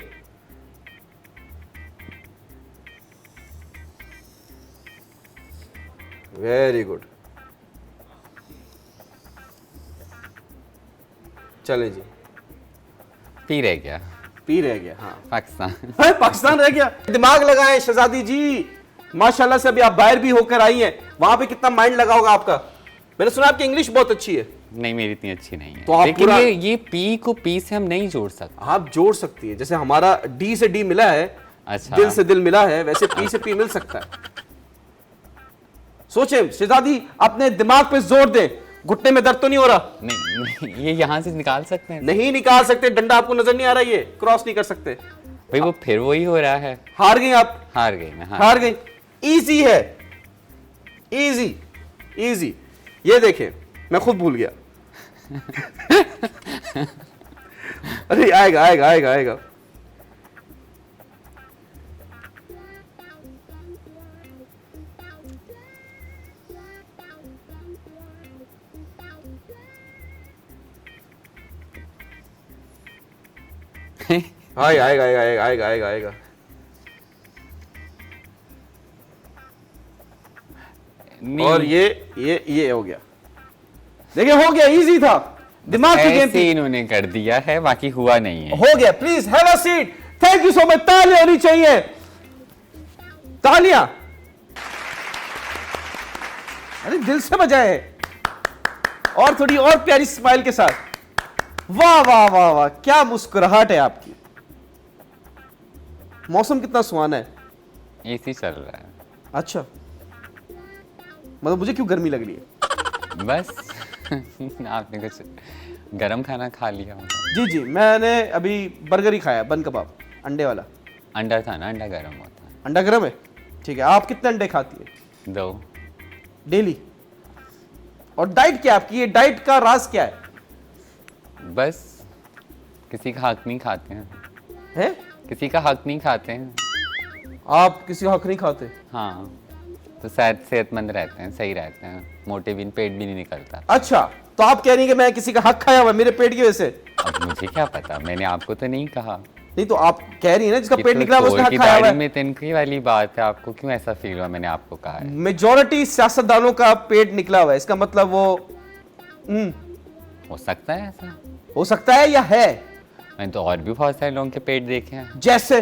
वेरी गुड, चले जी। पी रह गया। पी रह गया, हाँ। पाकिस्तान। पाकिस्तान रह गया। दिमाग लगाएं शहजादी जी, माशाल्लाह से अभी आप बाहर भी होकर आई हैं, वहां पे कितना माइंड लगा होगा आपका। मैंने सुना आपकी इंग्लिश बहुत अच्छी है। नहीं, मेरी इतनी अच्छी नहीं है। तो आप लेकिन पूरा- ये पी को पी से हम नहीं जोड़ सकते। आप जोड़ सकती है, जैसे हमारा डी से डी मिला है, अच्छा। दिल से दिल मिला है, वैसे पी से पी मिल सकता है। सोचे शहजादी, अपने दिमाग पे जोर दें। घुटने में दर्द तो नहीं हो रहा? नहीं, ये यहाँ से निकाल सकते हैं? नहीं निकाल सकते, डंडा आपको नजर नहीं आ रहा, ये क्रॉस नहीं कर सकते। भाई वो फिर वही हो रहा है। हार गई आप। हार गई मैं। हार गई। इजी है, इजी इजी। ये देखें, मैं खुद भूल गया। अरे आएगा आएगा आएगा आएगा। आएगा आएगा आएगा आएगा आएगा आएगा। नहीं। और ये हो गया। देखिए, हो गया, इजी था। दिमाग की गेम ऐसे थी। इन्होंने कर दिया है, बाकी हुआ नहीं है। हो गया। Please have a seat. Thank you so much. तालियां होनी चाहिए, तालियां। अरे दिल से बजाए, और थोड़ी और प्यारी स्माइल के साथ। वाह वाह वाह वाह, क्या मुस्कुराहट है आपकी। मौसम कितना सुहाना है। एसी चल रहा है। अच्छा, मतलब मुझे क्यों गर्मी लग रही है? बस आपने कुछ गरम खाना खा लिया होगा। जी जी, मैंने अभी बर्गर ही खाया, बन कबाब, अंडे वाला। अंडा था ना, अंडा गरम होता है। अंडा गर्म है, ठीक है। आप कितने अंडे खाती है 2। डेली? और डाइट क्या आपकी, ये डाइट का राज क्या है? बस किसी का हक नहीं खाते हैं। है? किसी का हक नहीं खाते हैं। आप किसी का हक नहीं खाते? हाँ, तो शायद सेहतमंद रहते हैं, सही रहते हैं, मोटे भी, पेट भी नहीं निकलता। अच्छा, तो आप कह रही हैं कि मैं किसी का हक खाया हुआ है मेरे पेट की वजह से? अब मुझे क्या पता, मैंने आपको तो नहीं कहा। नहीं तो आप कह रही है ना जिसका ये पेट तो निकला वो चोर उसका हक की खाया हुआ दाढ़ी है। में तिनकी वाली बात है, आपको क्यों ऐसा फील हुआ मैंने आपको कहा है? मेजॉरिटी सियासतदानों का पेट निकला हुआ है, इसका मतलब वो हो सकता है ऐसा। हो सकता है या है? मैंने तो और भी बहुत सारे लोगों के पेट देखे हैं, जैसे?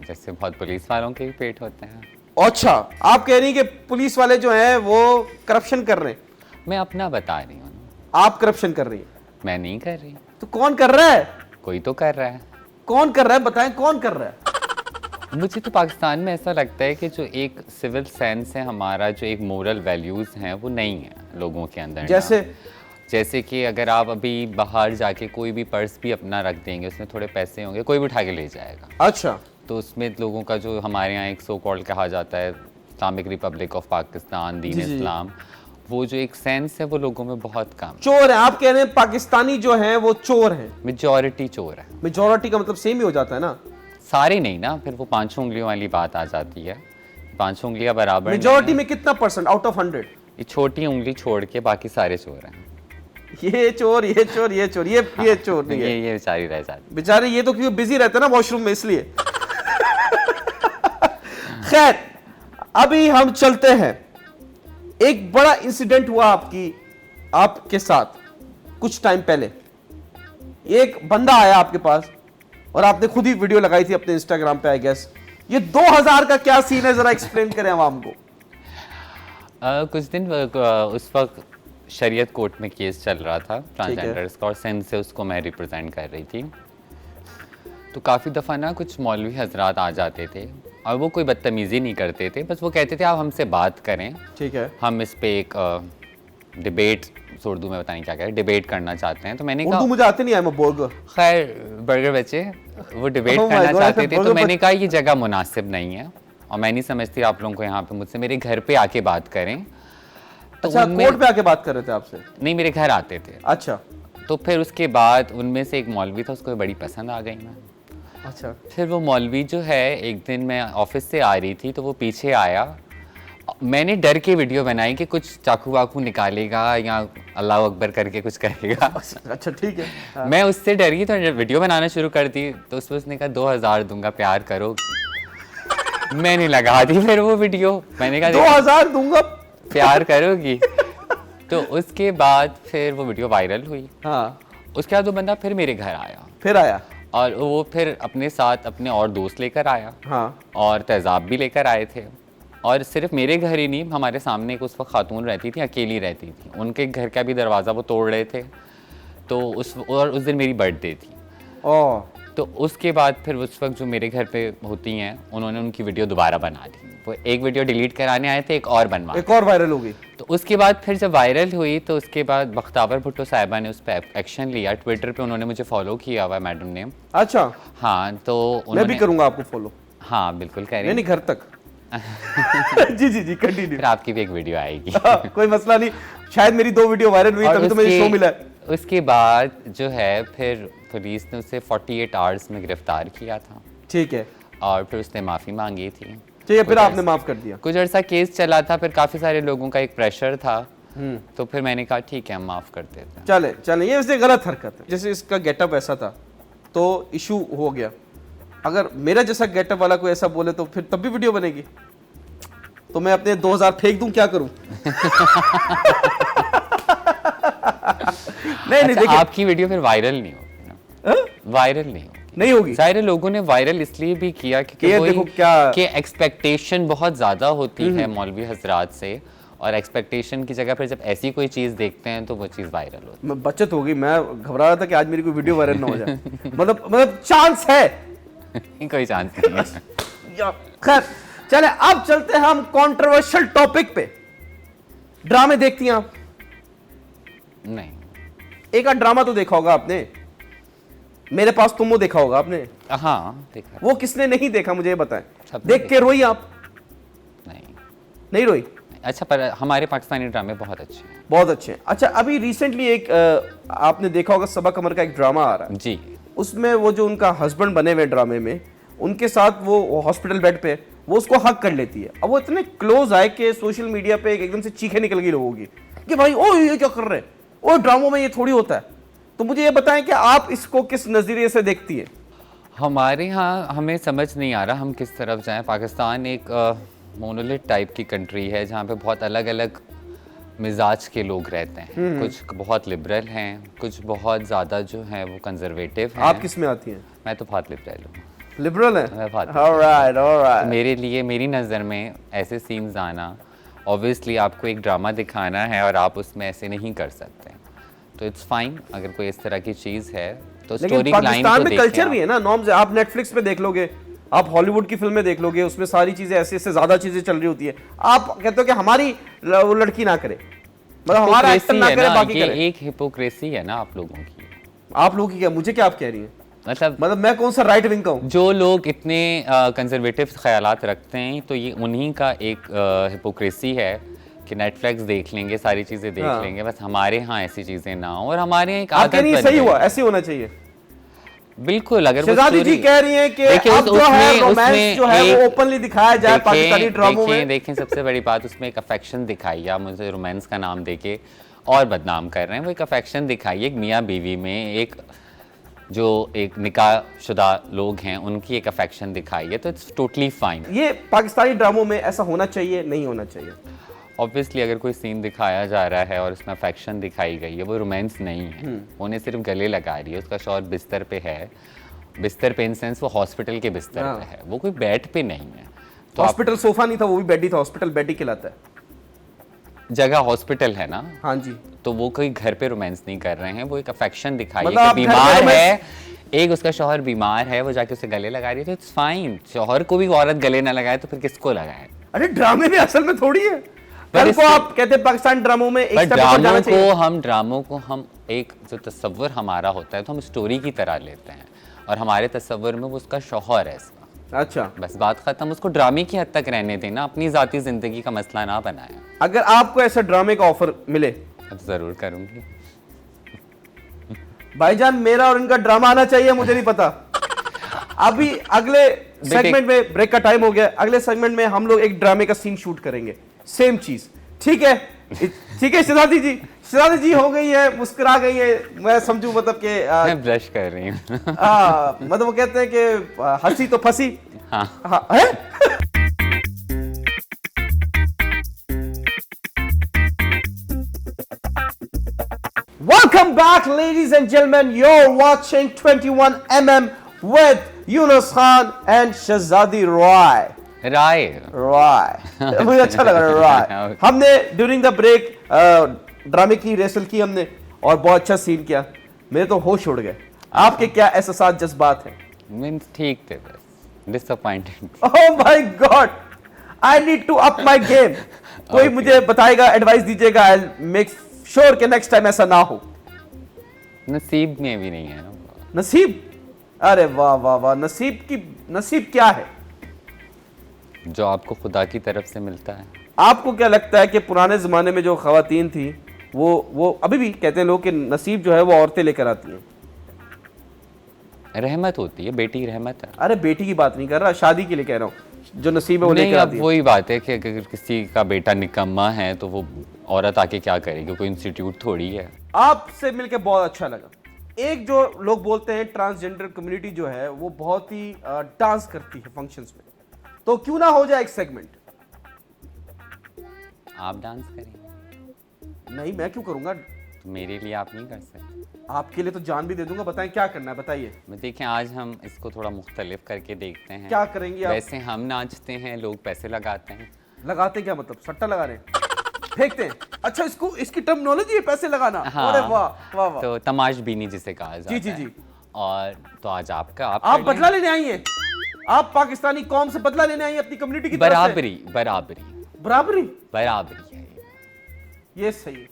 जैसे बहुत पुलिस वालों के भी पेट होते हैं। अच्छा, आप कह रही हैं कि पुलिस वाले जो हैं वो करप्शन कर रहे हैं? मैं अपना बता रही हूँ, आप करप्शन कर रही हैं? मैं नहीं कर रही। तो कौन कर रहा है? कोई तो कर रहा है। कौन कर रहा है, बताएं कौन कर रहा है? मुझे तो पाकिस्तान में ऐसा लगता है कि जो एक सिविल सेंस है हमारा, जो एक मोरल वैल्यूज़ हैं वो नहीं है लोगों के अंदर। जैसे कि अगर आप अभी बाहर जाके कोई भी पर्स भी अपना रख देंगे, उसमें थोड़े पैसे होंगे, कोई भी उठा के ले जाएगा। अच्छा, तो उसमें लोगों का जो हमारे यहाँ एक सो कॉल्ड कहा जाता है इस्लामिक रिपब्लिक ऑफ पाकिस्तान, दीन जी, जी। इस्लाम, वो जो एक सेंस है वो लोगों में बहुत कम। चोर है आप कह रहे हैं? पाकिस्तानी जो हैं वो चोर हैं? मेजॉरिटी चोर है। मेजॉरिटी का मतलब सेम ही हो जाता है ना? सारे नहीं ना, फिर वो 5 उंगलियों वाली बात आ जाती है। 5 उंगलियां बराबर मेजॉरिटी में कितना परसेंट आउट ऑफ 100? ये छोटी उंगली छोड़ के बाकी सारे चोर हैं। ये चोर, ये चोर, ये चोर, ये चोर नहीं है। ये बेचारी रह जाती। बेचारे ये तो क्योंकि बिजी रहते हैं ना वॉशरूम में, इसलिए। खैर, अभी हम चलते हैं। एक बड़ा इंसिडेंट हुआ आपके साथ कुछ टाइम पहले। एक बंदा आया आपके पास और आपने खुद ही वीडियो लगाई थी अपने इंस्टाग्राम पे, आई गेस। ये 2000 का क्या सीन है, जरा एक्सप्लेन करें आवाम को। कुछ दिन उस वक्त शरीयत कोर्ट में केस चल रहा था ट्रांसजेंडर्स का, और सिंध से उसको मैं रिप्रेजेंट कर रही थी। तो काफ़ी दफ़ा ना कुछ मौलवी हजरात आ जाते थे और वो कोई बदतमीज़ी नहीं करते थे, बस वो कहते थे आप हमसे बात करें, ठीक है, हम इस पे एक डिबेट, उर्दू में बताएं क्या कह रहे, डिबेट करना चाहते हैं। तो मैंने कहा, उर्दू मुझे आते नहीं है, मैं बोर्गर। खैर बर्गर बच्चे वो डिबेट Oh my करना God, चाहते थे। तो burger मैंने कहा ये जगह मुनासिब नहीं है और मैं नहीं समझती आप लोगों को यहाँ पे मुझसे, मेरे घर पे आके बात करें। तो अच्छा, उनमें- कोर्ट पे आके बात कर रहे थे आपसे? नहीं, मेरे घर आते थे। अच्छा। तो फिर उसके बाद उनमें से एक मौलवी था, उसको बड़ी पसंद आ गई मैं। अच्छा, फिर वो मौलवी जो है, एक दिन मैं ऑफिस से आ रही थी तो वो पीछे आया। मैंने डर के वीडियो बनाई कि कुछ चाकू वाकू निकालेगा या अल्लाह अकबर करके कुछ करेगा। अच्छा, ठीक है। हाँ। मैं उससे डर गई तो वीडियो बनाना शुरू कर दी। तो उसने कहा 2000 दूंगा, प्यार करो। मैंने लगा दी फिर वो वीडियो, मैंने कहा 2000 दूंगा, प्यार करोगी। तो उसके बाद फिर वो वीडियो वायरल हुई। हाँ। उसके बाद वो बंदा फिर मेरे घर आया फिर आया? और वो फिर अपने साथ अपने और दोस्त लेकर आया। हाँ। और तेजाब भी लेकर आए थे। और सिर्फ मेरे घर ही नहीं, हमारे सामने एक उस वक्त खातून रहती थी, अकेली रहती थी, उनके घर का भी दरवाज़ा वो तोड़ रहे थे। तो उस दिन मेरी बर्थडे थी। ओह। तो उसके बाद फिर उस वक्त जो मेरे घर पे होती हैं, उन्होंने उनकी वीडियो दोबारा बना दी। वो एक वीडियो डिलीट कराने आए थे, एक और बनवा, एक और वायरल हो गई। तो उसके बाद फिर जब वायरल हुई तो उसके बाद बख्तावर भुट्टो साहिबा ने उस पर एक्शन लिया। ट्विटर पे उन्होंने मुझे फॉलो किया हुआ, मैडम ने। अच्छा। हाँ, तो मैं भी करूंगा आपको फॉलो। हाँ बिल्कुल करें। नहीं, घर तक। जी जी जी, कंटिन्यू। फिर आपकी भी एक वीडियो आएगी। कोई मसला नहीं, शायद मेरी 2 वीडियो वायरल हुई तभी तो मुझे शो मिला। उसके बाद जो है फिर पुलिस ने उसे 48 आवर्स में गिरफ्तार किया था। ठीक है। और फिर उसने माफ़ी मांगी थी। ठीक है, फिर आपने माफ कर दिया? कुछ अर्सा केस चला था, फिर काफ़ी सारे लोगों का एक प्रेशर था, तो फिर मैंने कहा ठीक है हम माफ़ कर देते हैं। चले चले, ये वैसे गलत हरकत है। जैसे इसका गेटअप ऐसा था तो इशू हो गया। अगर मेरा जैसा गेटअप वाला कोई ऐसा बोले तो फिर तब भी वीडियो बनेगी। तो मैं अपने 2000 फेंक दूं, क्या करूं? नहीं अच्छा, देखिए आपकी वीडियो फिर वायरल नहीं होगी ना? वायरल नहीं होगी। नहीं होगी। सारे लोगों ने वायरल इसलिए भी किया कि क्योंकि देखो वही क्या कि एक्सपेक्टेशन बहुत ज़्यादा होती है मौलवी हजरात से, और एक्सपेक्टेशन की जगह पर जब ऐसी कोई चीज़ देखते हैं तो वो चीज़ वायरल होती मैं बचत होगी, मैं घबरा रहा था कि आज मेरी कोई वीडियो वायरल ना हो जाए। मतलब चांस है। है। कोई चांस नहीं है। खैर चले अब चलते हैं हम कंट्रोवर्शियल टॉपिक पे। ड्रामे देखती हैं आप? नहीं। एक आध ड्रामा तो देखा होगा आपने, मेरे पास तुम वो देखा होगा आपने। हाँ देखा। वो किसने नहीं देखा मुझे ये बताएं। सबने देख के रोई आप? नहीं। नहीं रोई? अच्छा, पर हमारे पाकिस्तानी ड्रामे बहुत अच्छे हैं। बहुत अच्छे हैं। अच्छा अभी रिसेंटली एक आपने देखा होगा सबा कमर का एक ड्रामा आ रहा है जी। उसमें वो जो उनका हस्बैंड बने हुए ड्रामे में, उनके साथ वो हॉस्पिटल बेड पे वो उसको हक कर लेती है। अब वो इतने क्लोज आए कि सोशल मीडिया पे एकदम से चीखें निकल गई लोगों की कि भाई ओ ये क्या कर रहे हैं, ओ ड्रामों में ये थोड़ी होता है। तो मुझे ये बताएं कि आप इसको किस नजरिए से देखती है? हमारे यहाँ हमें समझ नहीं आ रहा हम किस तरफ जाएं। पाकिस्तान एक मोनोलिथ टाइप की कंट्री है जहाँ पे बहुत अलग अलग मिजाज के लोग रहते हैं। कुछ बहुत लिबरल हैं, कुछ बहुत ज़्यादा जो हैं वो कंजर्वेटिव हैं। आप किस में आती हैं? मैं तो बहुत लिबरल हूँ। लिबरल है? मैं बहुत ऑलराइट ऑलराइट। मेरे लिए, मेरी नज़र में ऐसे सीन्स आना, ऑब्वियसली आपको एक ड्रामा दिखाना है और आप उसमें ऐसे नहीं कर सकते, तो इट्स फाइन। अगर कोई इस तरह की चीज़ है तो लेकिन स्टोरी लाइन पाकिस्तान तो में कल्चर भी है ना, नॉर्म्स है। आप नेटफ्लिक्स पे देख लोगे, आप हॉलीवुड की फिल्में देख लोगे, उसमें सारी चीजें ऐसे ऐसे ज्यादा चीजें चल रही होती है। आप कहते हो कि हमारी वो लड़की ना करे, मतलब हमारा एक्टर ना करे, बाकी करे। एक हिपोक्रेसी है ना आप लोगों की। आप लोगों की क्या? मुझे क्या आप कह रही हैं? मतलब मैं कौन सा राइट विंग का हूं? जो लोग इतने कंजर्वेटिव ख्यालात रखते हैं तो ये उन्हीं का एक हिपोक्रेसी है कि नेटफ्लिक्स देख लेंगे, सारी चीजें देख लेंगे, बस हमारे यहाँ ऐसी चीजें ना हो। और हमारे यहाँ एक आप आदत कह रही हैं बन सही गई। हुआ, ऐसे होना चाहिए। बिल्कुल। अगर वो शहजादी जी story- कह रही हैं कि देखिए, अब जो है रोमांस उसमें जो है वो एक- ओपनली दिखाया जाए पाकिस्तानी ड्रामों में। देखें सबसे बड़ी बात उसमें एक अफेक्शन दिखाई है। आप मुझे रोमांस का नाम देके और बदनाम कर रहे हैं। वो एक अफेक्शन दिखाई है, एक मियाँ बीवी में, एक जो एक निकाह शुदा लोग हैं उनकी एक अफेक्शन दिखाई है, तो इट्स टोटली फाइन। ये पाकिस्तानी ड्रामों में ऐसा होना चाहिए, नहीं होना चाहिए? ऑब्वियसली अगर कोई सीन दिखाया जा रहा है और उसमें अफेक्शन दिखाई गई है, वो रोमांस नहीं है। उन्हें सिर्फ गले लगा रही है, उसका शौहर बिस्तर पे है, बिस्तर पे इन सेंस वो हॉस्पिटल के बिस्तर पे है, वो कोई बेड पे नहीं है। तो हॉस्पिटल सोफा नहीं था, वो भी बेड ही था। हॉस्पिटल बेड ही कहलाता है। जगह हॉस्पिटल है ना, हाँ जी। तो वो कोई घर पे रोमांस नहीं कर रहे हैं, वो एक अफेक्शन दिखाई मतलब है आप कि घर पे बीमार romance- है, एक उसका शौहर बीमार है, वो जाके उसे गले लगा रही है, तो इट्स फाइन। शौहर को भी औरत गले ना लगाए तो फिर किसको लगाए? अरे ड्रामे में असल में थोड़ी है। कल को इससे- आप कहते हैं पाकिस्तान ड्रामों में एक पर step ऊपर जाना चाहिए। ड्रामों को हम एक जो तस्वर हमारा होता है तो हम स्टोरी की तरह लेते हैं, और हमारे तस्वर में वो उसका शौहर है इसका। अच्छा, बस बात खत्म। उसको ड्रामे की हद तक रहने देना, अपनी जाती जिंदगी का मसला ना बनाए। अगर आपको ऐसा ड्रामे का ऑफर मिले? अब जरूर करूंगी भाईजान, मेरा और इनका ड्रामा आना चाहिए, मुझे नहीं पता। अभी अगले सेगमेंट में, ब्रेक का टाइम हो गया, अगले सेगमेंट में हम लोग एक ड्रामे का सीन शूट करेंगे, सेम चीज। ठीक है? ठीक है शहजादी जी? शहजादी जी हो गई है, मुस्कुरा गई है, मैं समझू मतलब कि मैं ब्रश कर रही हूँ मतलब वो कहते हैं कि हंसी तो फंसी। हाँ। है? Welcome back, ladies and gentlemen. You're watching 21mm with Yunus Khan and Shahzadi Roy. Rai Roy. मुझे अच्छा लगा Roy. Okay. हमने ड्यूरिंग द ब्रेक ड्रामे की रेसल की हमने, और बहुत अच्छा सीन किया। मेरे तो होश उड़ गए। आपके क्या एहसास जज्बात हैं? मींस ठीक थे, बस disappointed. Oh my God! I need to up my game. कोई Okay. मुझे बताएगा, एडवाइस दीजिएगा। I'll make sure कि नेक्स्ट टाइम ऐसा ना हो। नसीब में भी नहीं है ना। नसीब? अरे वाह वाह वाह। नसीब क्या है? जो आपको खुदा की तरफ से मिलता है। आपको क्या लगता है कि पुराने जमाने में जो खवातीन थी वो अभी भी कहते हैं लोग कि नसीब जो है वो औरतें लेकर आती हैं? रहमत होती है, बेटी रहमत है। अरे बेटी की बात नहीं कर रहा, शादी के लिए कह रहा हूँ। जो नसीब है वो नहीं, लेकर अब आती है। वही बात है कि अगर किसी का बेटा निकम्मा है तो वो औरत आके क्या करेगी, कोई इंस्टीट्यूट थोड़ी है। आपसे मिलकर बहुत अच्छा लगा। एक जो लोग बोलते हैं ट्रांसजेंडर कम्युनिटी जो है वो बहुत ही डांस करती है फंक्शंस में, तो क्यों ना हो जाए एक सेगमेंट? आप डांस करेंगे नहीं, मैं क्यों करूंगा? तो मेरे लिए आप नहीं कर सकते। आपके लिए तो जान भी दे दूंगा, बताएं क्या करना है, बताइए। देखें आज हम इसको थोड़ा मुख्तलिफ करके देखते हैं। क्या करेंगी आप? वैसे हम नाचते हैं, लोग पैसे लगाते हैं। लगाते क्या मतलब, सट्टा लगा रहे हैं, फेंकते हैं? अच्छा, इसको इसकी टर्मिनोलॉजी है पैसे लगाना। हाँ, अरे वाह वाह वाह। तो तमाशबीनी जिसे कहा जाता जी जी है। जी। और तो आज आपका आप बदला लेने आई हैं, आप पाकिस्तानी कौम से बदला लेने आई हैं अपनी कम्युनिटी की तरफ से। बराबरी बराबरी बराबरी बराबरी है ये सही है।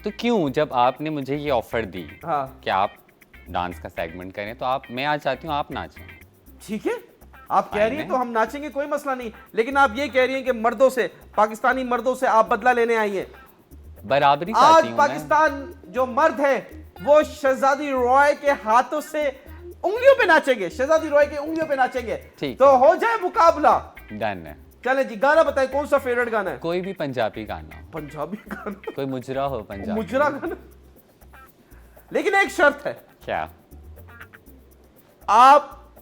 तो क्यों जब आपने मुझे ये ऑफर दी हाँ कि आप डांस का सेगमेंट करें तो आप मैं आज चाहती हूँ आप नाचें। ठीक है, आप कह रही हैं तो हम नाचेंगे, कोई मसला नहीं। लेकिन आप ये कह रही हैं कि मर्दों से, पाकिस्तानी मर्दों से आप बदला लेने आई हैं। बराबरी आज चाहती हूँ पाकिस्तान जो मर्द है वो शहजादी रॉय के हाथों से उंगलियों पे नाचेंगे, शहजादी रॉय के उंगलियों पे नाचेंगे। ठीक तो हो जाए मुकाबला। डन है। चले जी, गाना बताएं, कौन सा फेवरेट गाना है? कोई भी पंजाबी गाना हो, पंजाबी गाना? कोई मुजरा हो पंजाबी। मुजरा गाना? लेकिन एक शर्त है, क्या? आप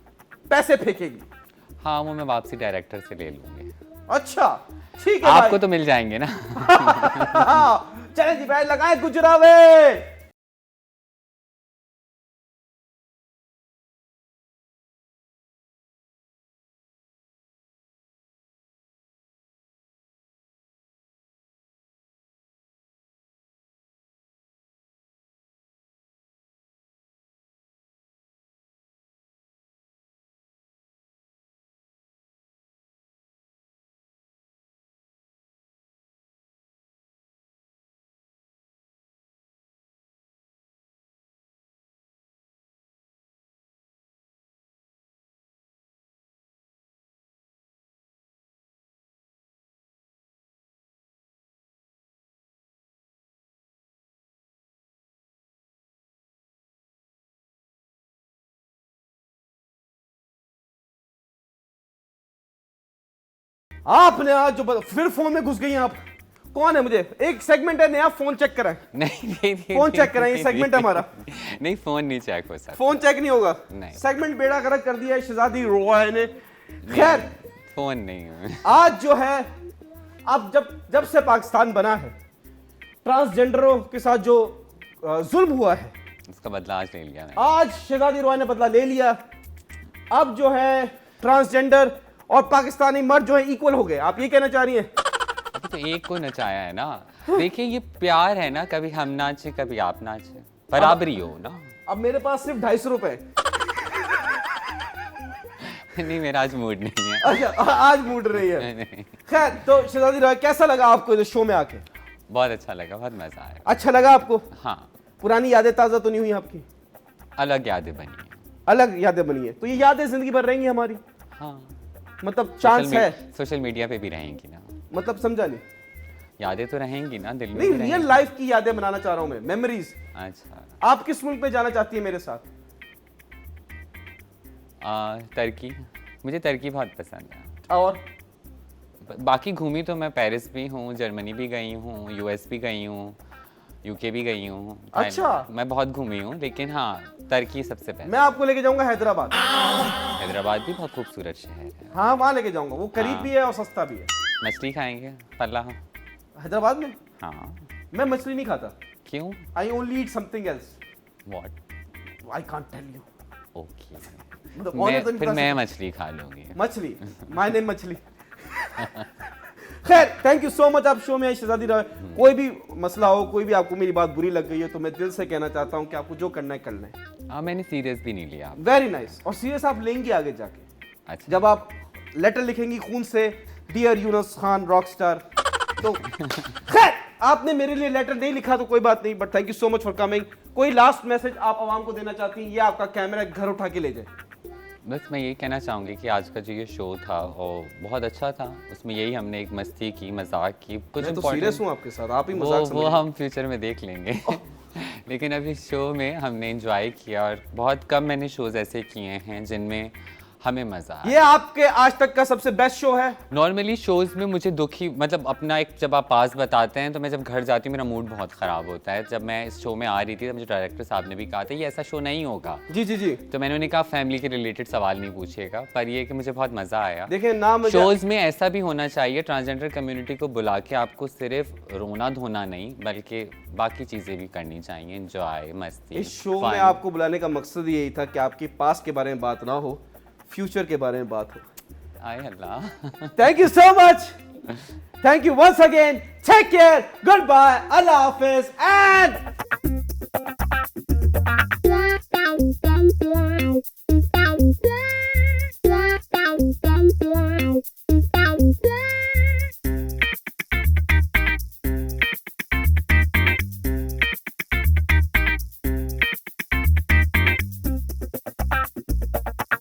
पैसे फेंकेंगी। हाँ वो मैं वापसी डायरेक्टर से ले लूंगी। अच्छा ठीक है आपको भाई। तो मिल जाएंगे ना। चले जी भाई, लगाए गुजरावे। आपने आज जो फिर फोन में घुस गई हैं आप। कौन है? मुझे एक सेगमेंट है नया, फोन चेक कराएं। नहीं फोन चेक कराएं, ये सेगमेंट है हमारा। नहीं फोन नहीं चेक हो सकता। फोन चेक नहीं होगा। नहीं। सेगमेंट बेड़ा गर्क कर दिया है शहजादी रॉय ने। खैर फोन नहीं। आज जो है, अब जब से पाकिस्तान बना है, ट्रांसजेंडरों के साथ जो जुल्म हुआ है, उसका बदला आज ले लिया मैंने। आज शहजादी रॉय ने बदला ले लिया। अब जो है ट्रांसजेंडर और पाकिस्तानी मर्द जो है इक्वल हो गए, आप ये कहना चाह रही हैं? अभी तो एक को नचाया है ना। देखिए ये प्यार है ना, कभी हम नाचे कभी आप नाचे, बराबरी हो ना। अब मेरे पास सिर्फ 250 रुपए। नहीं मेरा आज मूड नहीं है। अच्छा आज मूड रही है। नहीं। खैर, तो शहजादी रॉय कैसा लगा आपको शो में आके? बहुत अच्छा लगा, बहुत मजा आया। अच्छा लगा आपको? हाँ पुरानी यादें ताजा तो नहीं हुई आपकी? अलग यादें बनी है। अलग यादें बनी है, तो ये यादें जिंदगी भर रहेंगी हमारी? हाँ मतलब चांस है? सोशल मीडिया पे भी रहेंगी ना। मतलब समझा नहीं। यादें तो रहेंगी ना, दिल में नहीं, भी रियल रहेंगी। लाइफ की यादें बनाना चाह रहा हूं मैं, मेमोरीज। अच्छा आप किस मुल्क में जाना चाहती है मेरे साथ? टर्की, मुझे टर्की बहुत पसंद है। और बाकी घूमी तो मैं पेरिस भी हूँ, जर्मनी भी गई हूँ, यूएस भी गई हूँ, यूके भी गई हूँ। अच्छा। मैं बहुत घूमी हूँ, लेकिन हाँ टर्की सबसे पहले। मैं आपको लेके जाऊंगा हैदराबाद। हैदराबाद भी बहुत खूबसूरत शहर है। हाँ वहां लेके जाऊंगा, वो करीब हाँ। भी है और सस्ता भी है। मछली खाएंगे पल्ला। हैदराबाद में हाँ मैं मछली नहीं खाता। क्यों? I only eat something else. What? I can't tell you. Okay मतलब और तो नहीं फिर बता मैं सकता। मछली खा लूंगी। मछली, माय नेम मछली। खैर थैंक यू सो मच, आप शो में आई शहजादी रॉय। कोई भी मसला हो, कोई भी आपको मेरी बात बुरी लग गई है, तो मैं दिल से कहना चाहता हूँ कि आपको जो करना है कर लें। हाँ मैंने सीरियस भी नहीं लिया। Very nice. और सीरियस आप लेंगे आगे जाके, अच्छा जब आप लेटर लिखेंगी खून से, डियर यूनुस खान रॉकस्टार। तो खैर आपने मेरे लिए लेटर नहीं लिखा तो कोई बात नहीं, but thank you so much for coming. कोई लास्ट मैसेज आप आवाम को देना चाहती हैं? ये आपका कैमरा घर उठा के ले जाए। बस मैं यही कहना चाहूँगी कि आज का जो ये शो था वो बहुत अच्छा था। उसमें यही हमने एक मस्ती की, मजाक की, कुछ मैं तो important- सीरियस हूँ आपके साथ, आप ही वो मजाक समझिए। हम फ्यूचर में देख लेंगे। लेकिन अभी शो में हमने एंजॉय किया और बहुत कम मैंने शोज़ ऐसे किए हैं जिनमें हमें मजा आया। ये आपके आज तक का सबसे बेस्ट शो है? नॉर्मली शोज में मुझे दुखी, मतलब अपना एक, जब आप पास बताते हैं तो मैं जब घर जाती हूँ मेरा मूड बहुत ख़राब होता है। जब मैं इस शो में आ रही थी तो मुझे डायरेक्टर साहब ने भी कहा था ये ऐसा शो नहीं होगा। जी जी जी। तो मैंने उन्हें कहा फैमिली के रिलेटेड सवाल नहीं पूछिएगा, पर ये कि मुझे बहुत मज़ा आया। देखिए ना, मुझे शोज में ऐसा भी होना चाहिए, ट्रांसजेंडर कम्युनिटी को बुला के आपको सिर्फ रोना धोना नहीं बल्कि बाकी चीज़ें भी करनी चाहिए, एंजॉय, मस्ती। इस शो fun। में आपको बुलाने का मकसद यही था कि आपकी पास्ट के बारे में बात ना हो, फ्यूचर के बारे में बात हो। आए अल्लाह। Thank you so much. Thank you once again. Take care. Goodbye. Allah Hafiz. And